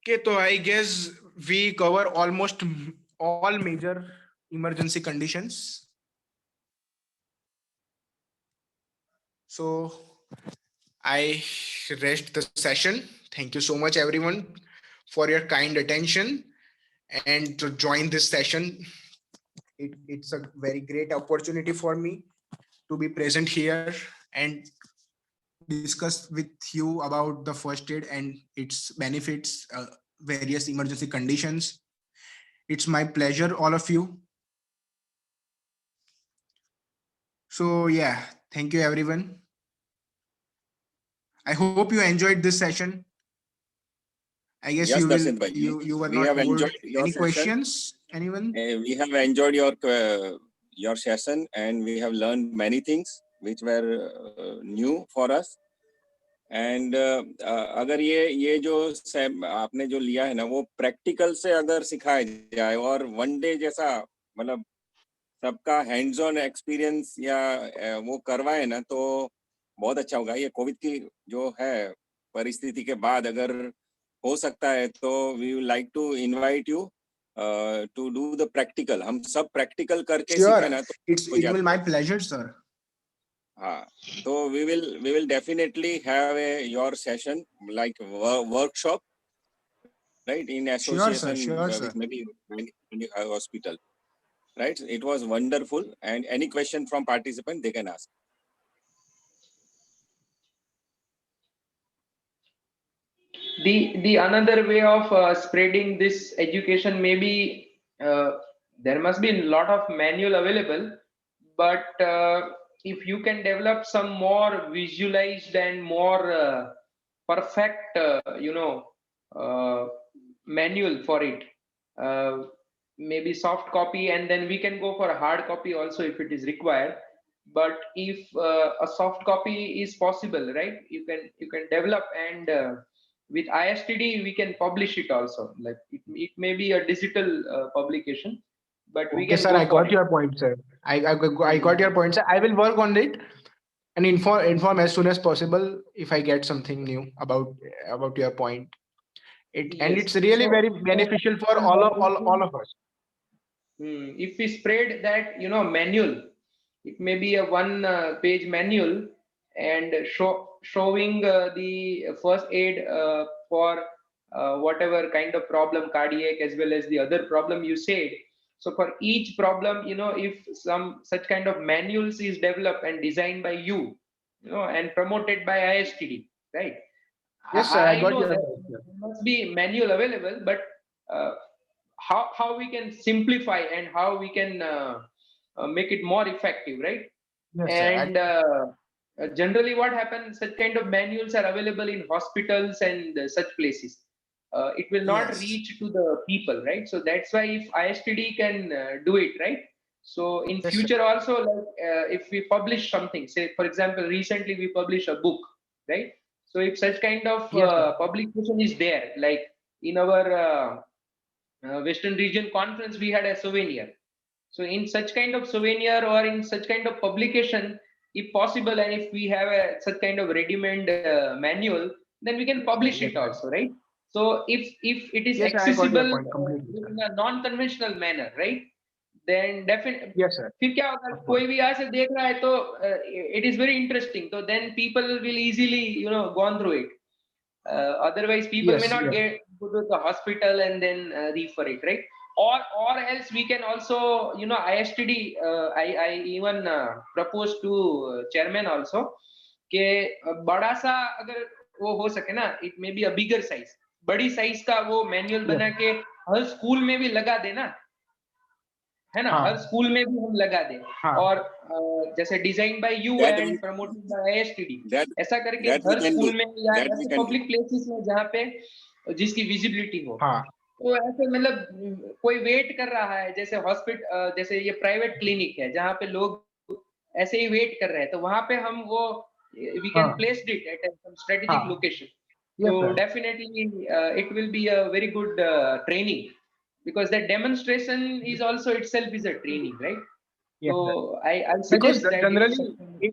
કે તો I guess we cover almost all major emergency conditions. So I rest the session. Thank you so much everyone for your kind attention and to join this session. It's a very great opportunity for me to be present here and discuss with you about the first aid and its benefits, various emergency conditions. It's my pleasure, all of you. So yeah, thank you everyone. I hope you enjoyed this session. I guess Yes, you will. Darshit bhai. You were We not have bored. enjoyed your Any session. questions? Anyone? We have enjoyed your session and we have learned many things which were new for us. And अगर ये जो आपने जो लिया है ना वो practical से अगर सिखाया जाए और वन डे जैसा मतलब सबका हैंड्स ऑन एक्सपीरियंस या वो करवाए ना तो बहुत अच्छा होगा. ये कोविड की जो है परिस्थिति के बाद अगर हो सकता है तो we would like to invite you to do the practical. हम सब practical करके सीखे ना तो it will my pleasure, sir. हाँ, तो we will definitely have your session like workshop, right, in association with maybe any hospital, right? It was wonderful, and any question from participant they can ask. The another way of spreading this education, maybe there must be a lot of manual available, but if you can develop some more visualized and more perfect manual for it, maybe soft copy, and then we can go for a hard copy also if it is required. But if a soft copy is possible, right, you can develop, and with ISTD we can publish it also. Like it may be a digital publication, but we can. Sir, I got your point, sir. I got your point, sir. I will work on it and inform as soon as possible if I get something new about your point. And it's really very beneficial for all of us. If we spread that manual, it may be a one page manual and showing the first aid for whatever kind of problem, cardiac as well as the other problem you said. So for each problem, if some such kind of manuals is developed and designed by you, and promoted by ISTD, right? Yes, sir. I got know your that point, sir. there must be manual available, but how we can simplify and how we can make it more effective, right? Yes, sir. And generally what happens, such kind of manuals are available in hospitals and such places. It will not Yes. reach to the people, right? So that's why if ISTD can do it, right? So in Yes, sir. future also, like if we publish something, say for example, recently we published a book, right? So if such kind of Yes, sir. publication is there, like in our Western Region Conference, we had a souvenir. So in such kind of souvenir or in such kind of publication, if possible, and if we have such kind of ready-made manual, then we can publish Yes, it sir. also, right? So if it is Yes, sir, I got your accessible point completely, sir. in a non-conventional manner, right? Then definitely. Yes, sir. फिर क्या होगा, Of कोई भी यहाँ से देख रहा है तो it is very interesting. So then people will easily gone through it. Otherwise people may Yes, not yes. go to the hospital and then refer it, right? Or else we can also ISTD, I even propose to chairman also कि बड़ा सा अगर वो हो सके ना, it may be a bigger size, बड़ी size का वो मैनुअल बना के हर स्कूल में भी लगा देना, है ना? हाँ. हर स्कूल में भी हम लगा दें, हाँ. और जैसे design by you That and we- promoted by ISTD, that ऐसा करके that we हर can स्कूल do. में या That we ऐसे can do. पब्लिक प्लेसेस में जहाँ पे जिसकी विजिबिलिटी हो, हाँ. तो ऐसे मतलब कोई वेट कर रहा है, जैसे हॉस्पिटल, जैसे ये प्राइवेट क्लिनिक है जहाँ पे लोग ऐसे ही वेट कर रहे हैं, तो वहां पे हम वो वी कैन हाँ. Place it at some strategic हाँ. Location. Yes, So sir. definitely it will be a very good training, because that demonstration is also itself is a training, right? Yes, sir. So I Because suggest that generally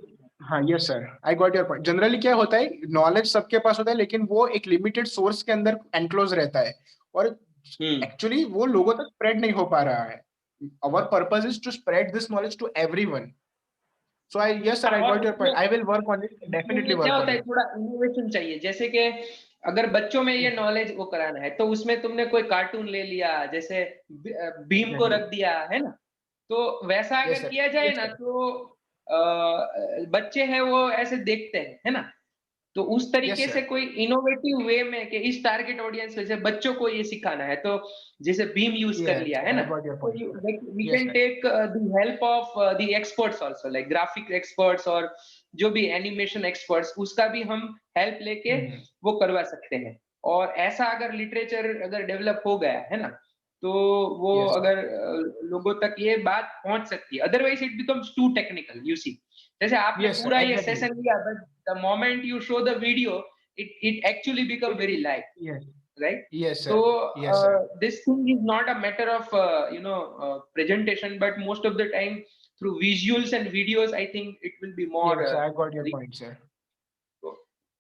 हाँ, yes sir, I got your point. Generally क्या होता है, knowledge सबके पास होता है लेकिन वो एक लिमिटेड सोर्स के अंदर एनक्लोज रहता है और एक्चुअली वो लोगों तक स्प्रेड नहीं हो पा रहा है. Our purpose is to spread this knowledge to everyone. So yes sir, I got your point. I will work on it. Definitely work क्या on होता है, it. थोड़ा इनोवेशन चाहिए. जैसे कि अगर बच्चों में ये नॉलेज वो कराना है, तो उसमें तुमने कोई कार्टून ले लिया, जैसे भीम को रख दिया, है ना? तो वैसा Yes, अगर sir. किया जाए Yes, ना, sir. तो बच्चे हैं वो ऐसे देखते हैं, है ना? तो उस तरीके Yes, से sir. कोई इनोवेटिव वे में कि इस टारगेट ऑडियंस में से बच्चों को ये सिखाना है, तो जैसे भीम यूज कर Yes, लिया, है I ना? got your तो point, sir. We Yes, can sir. Take the help of the experts also, like graphic experts और जो भी एनिमेशन एक्सपर्ट्स, उसका भी हम हेल्प लेके वो करवा सकते हैं. और ऐसा अगर लिटरेचर अगर डेवलप हो गया, है ना, तो वो Yes, sir. अगर लोगों तक ये बात पहुंच सकती है. Otherwise it becomes too technical, you see. जैसे आपने Yes, sir. पूरा ये Exactly. सेशन लिया, but the moment you show the video, it actually become very live, Yes. right? Yes, sir. So Yes, sir. this thing is not a matter of presentation, but most of the time through visuals and videos, I think it will be more Yes, I got your point, sir.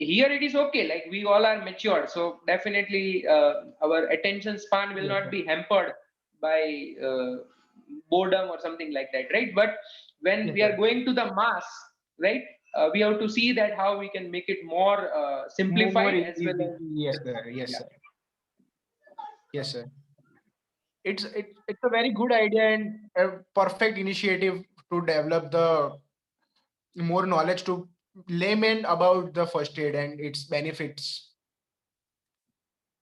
here it is okay, like we all are matured, so definitely our attention span will Yes, not sir. be hampered by boredom or something like that, right? But when Yes, we are sir. going to the mass, right, we have to see that how we can make it more simplified More as well easy. as Yes, sir. Yes, Yeah. sir. Yes, sir. It's a very good idea and a perfect initiative to develop the more knowledge to laymen about the first aid and its benefits.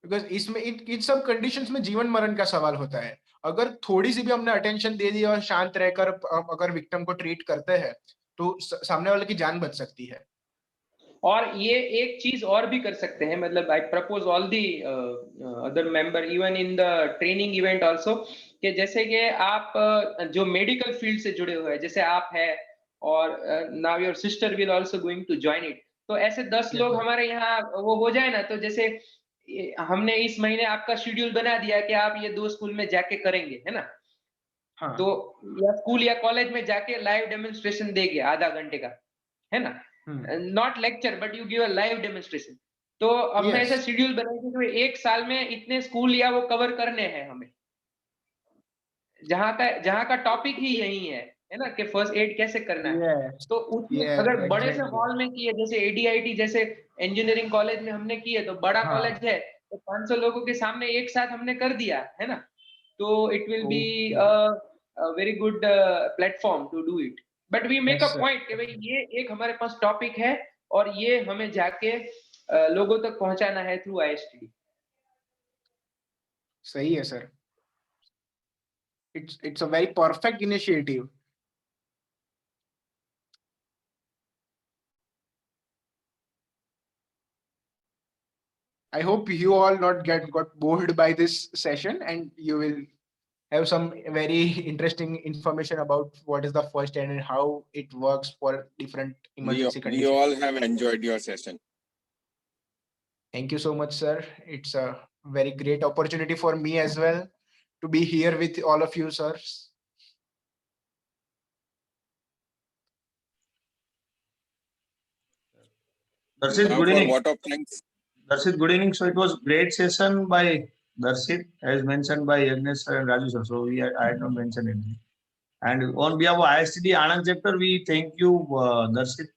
Because इसमें इन सब conditions में जीवन मरण का सवाल होता है. अगर थोड़ी सी भी हमने अटेंशन दे दी और शांत रहकर अगर विक्टिम को ट्रीट करते हैं, तो सामने वाले की जान बच सकती है. और ये एक चीज और भी कर सकते हैं, मतलब I propose all the other member even in the training event also, कि जैसे कि आप जो मेडिकल फील्ड से जुड़े हुए हैं, जैसे आप है, और now your sister will also going to join it, तो ऐसे 10 लोग हमारे यहाँ वो हो जाए ना, तो जैसे हमने इस महीने आपका शेड्यूल बना दिया कि आप ये 2 स्कूल में जाके करेंगे, है ना? हाँ. तो या स्कूल या कॉलेज में जाके लाइव डेमोन्स्ट्रेशन देंगे आधा घंटे का, है ना? Not lecture but you give a live demonstration. तो हमने ऐसा शेड्यूल बनाया कि एक साल में इतने स्कूल या वो कवर करने हैं हमें, जहां का टॉपिक ही यही है ना, कि फर्स्ट एड कैसे करना है. तो उसमें अगर बड़े से हॉल में किए, जैसे एडीआईटी जैसे इंजीनियरिंग कॉलेज में हमने किए, तो बड़ा कॉलेज है, तो 500 लोगों के सामने एक साथ हमने कर दिया है ना, तो it will be very good platform to do it. But we make Yes, a sir. Point कि भाई ये एक हमारे पास टॉपिक है और ये हमें जाके लोगों तक पहुंचाना है थ्रू ISTD। सही है sir, it's a very perfect initiative. I hope you all not got bored by this session, and you will have some very interesting information about what is the first aid and how it works for different emergency We conditions. all have enjoyed your session. Thank you so much, sir. It's a very great opportunity for me as well to be here with all of you, sirs. Darshit, Now good for evening. vote of thanks. Darshit, good evening. So it was great session by Darshit, as mentioned by Yagnesh sir and Raju sir. So I had not mentioned anything. And on behalf of ISTD Anand chapter, we thank you, Darshit,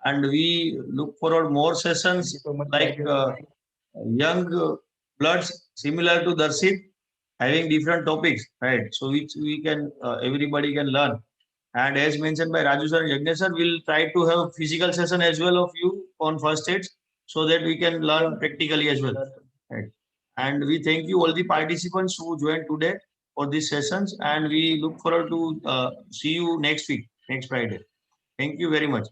and we look forward more Thank you sessions so much, like guys. young bloods similar to Darshit, having different topics, right? So which we can everybody can learn. And as mentioned by Raju sir and Yagnesh sir, we'll try to have physical session as well of you on first aids, so that we can learn practically as well. Right. And we thank you all the participants who joined today for these sessions, and we look forward to see you next week, next Friday. Thank you very much.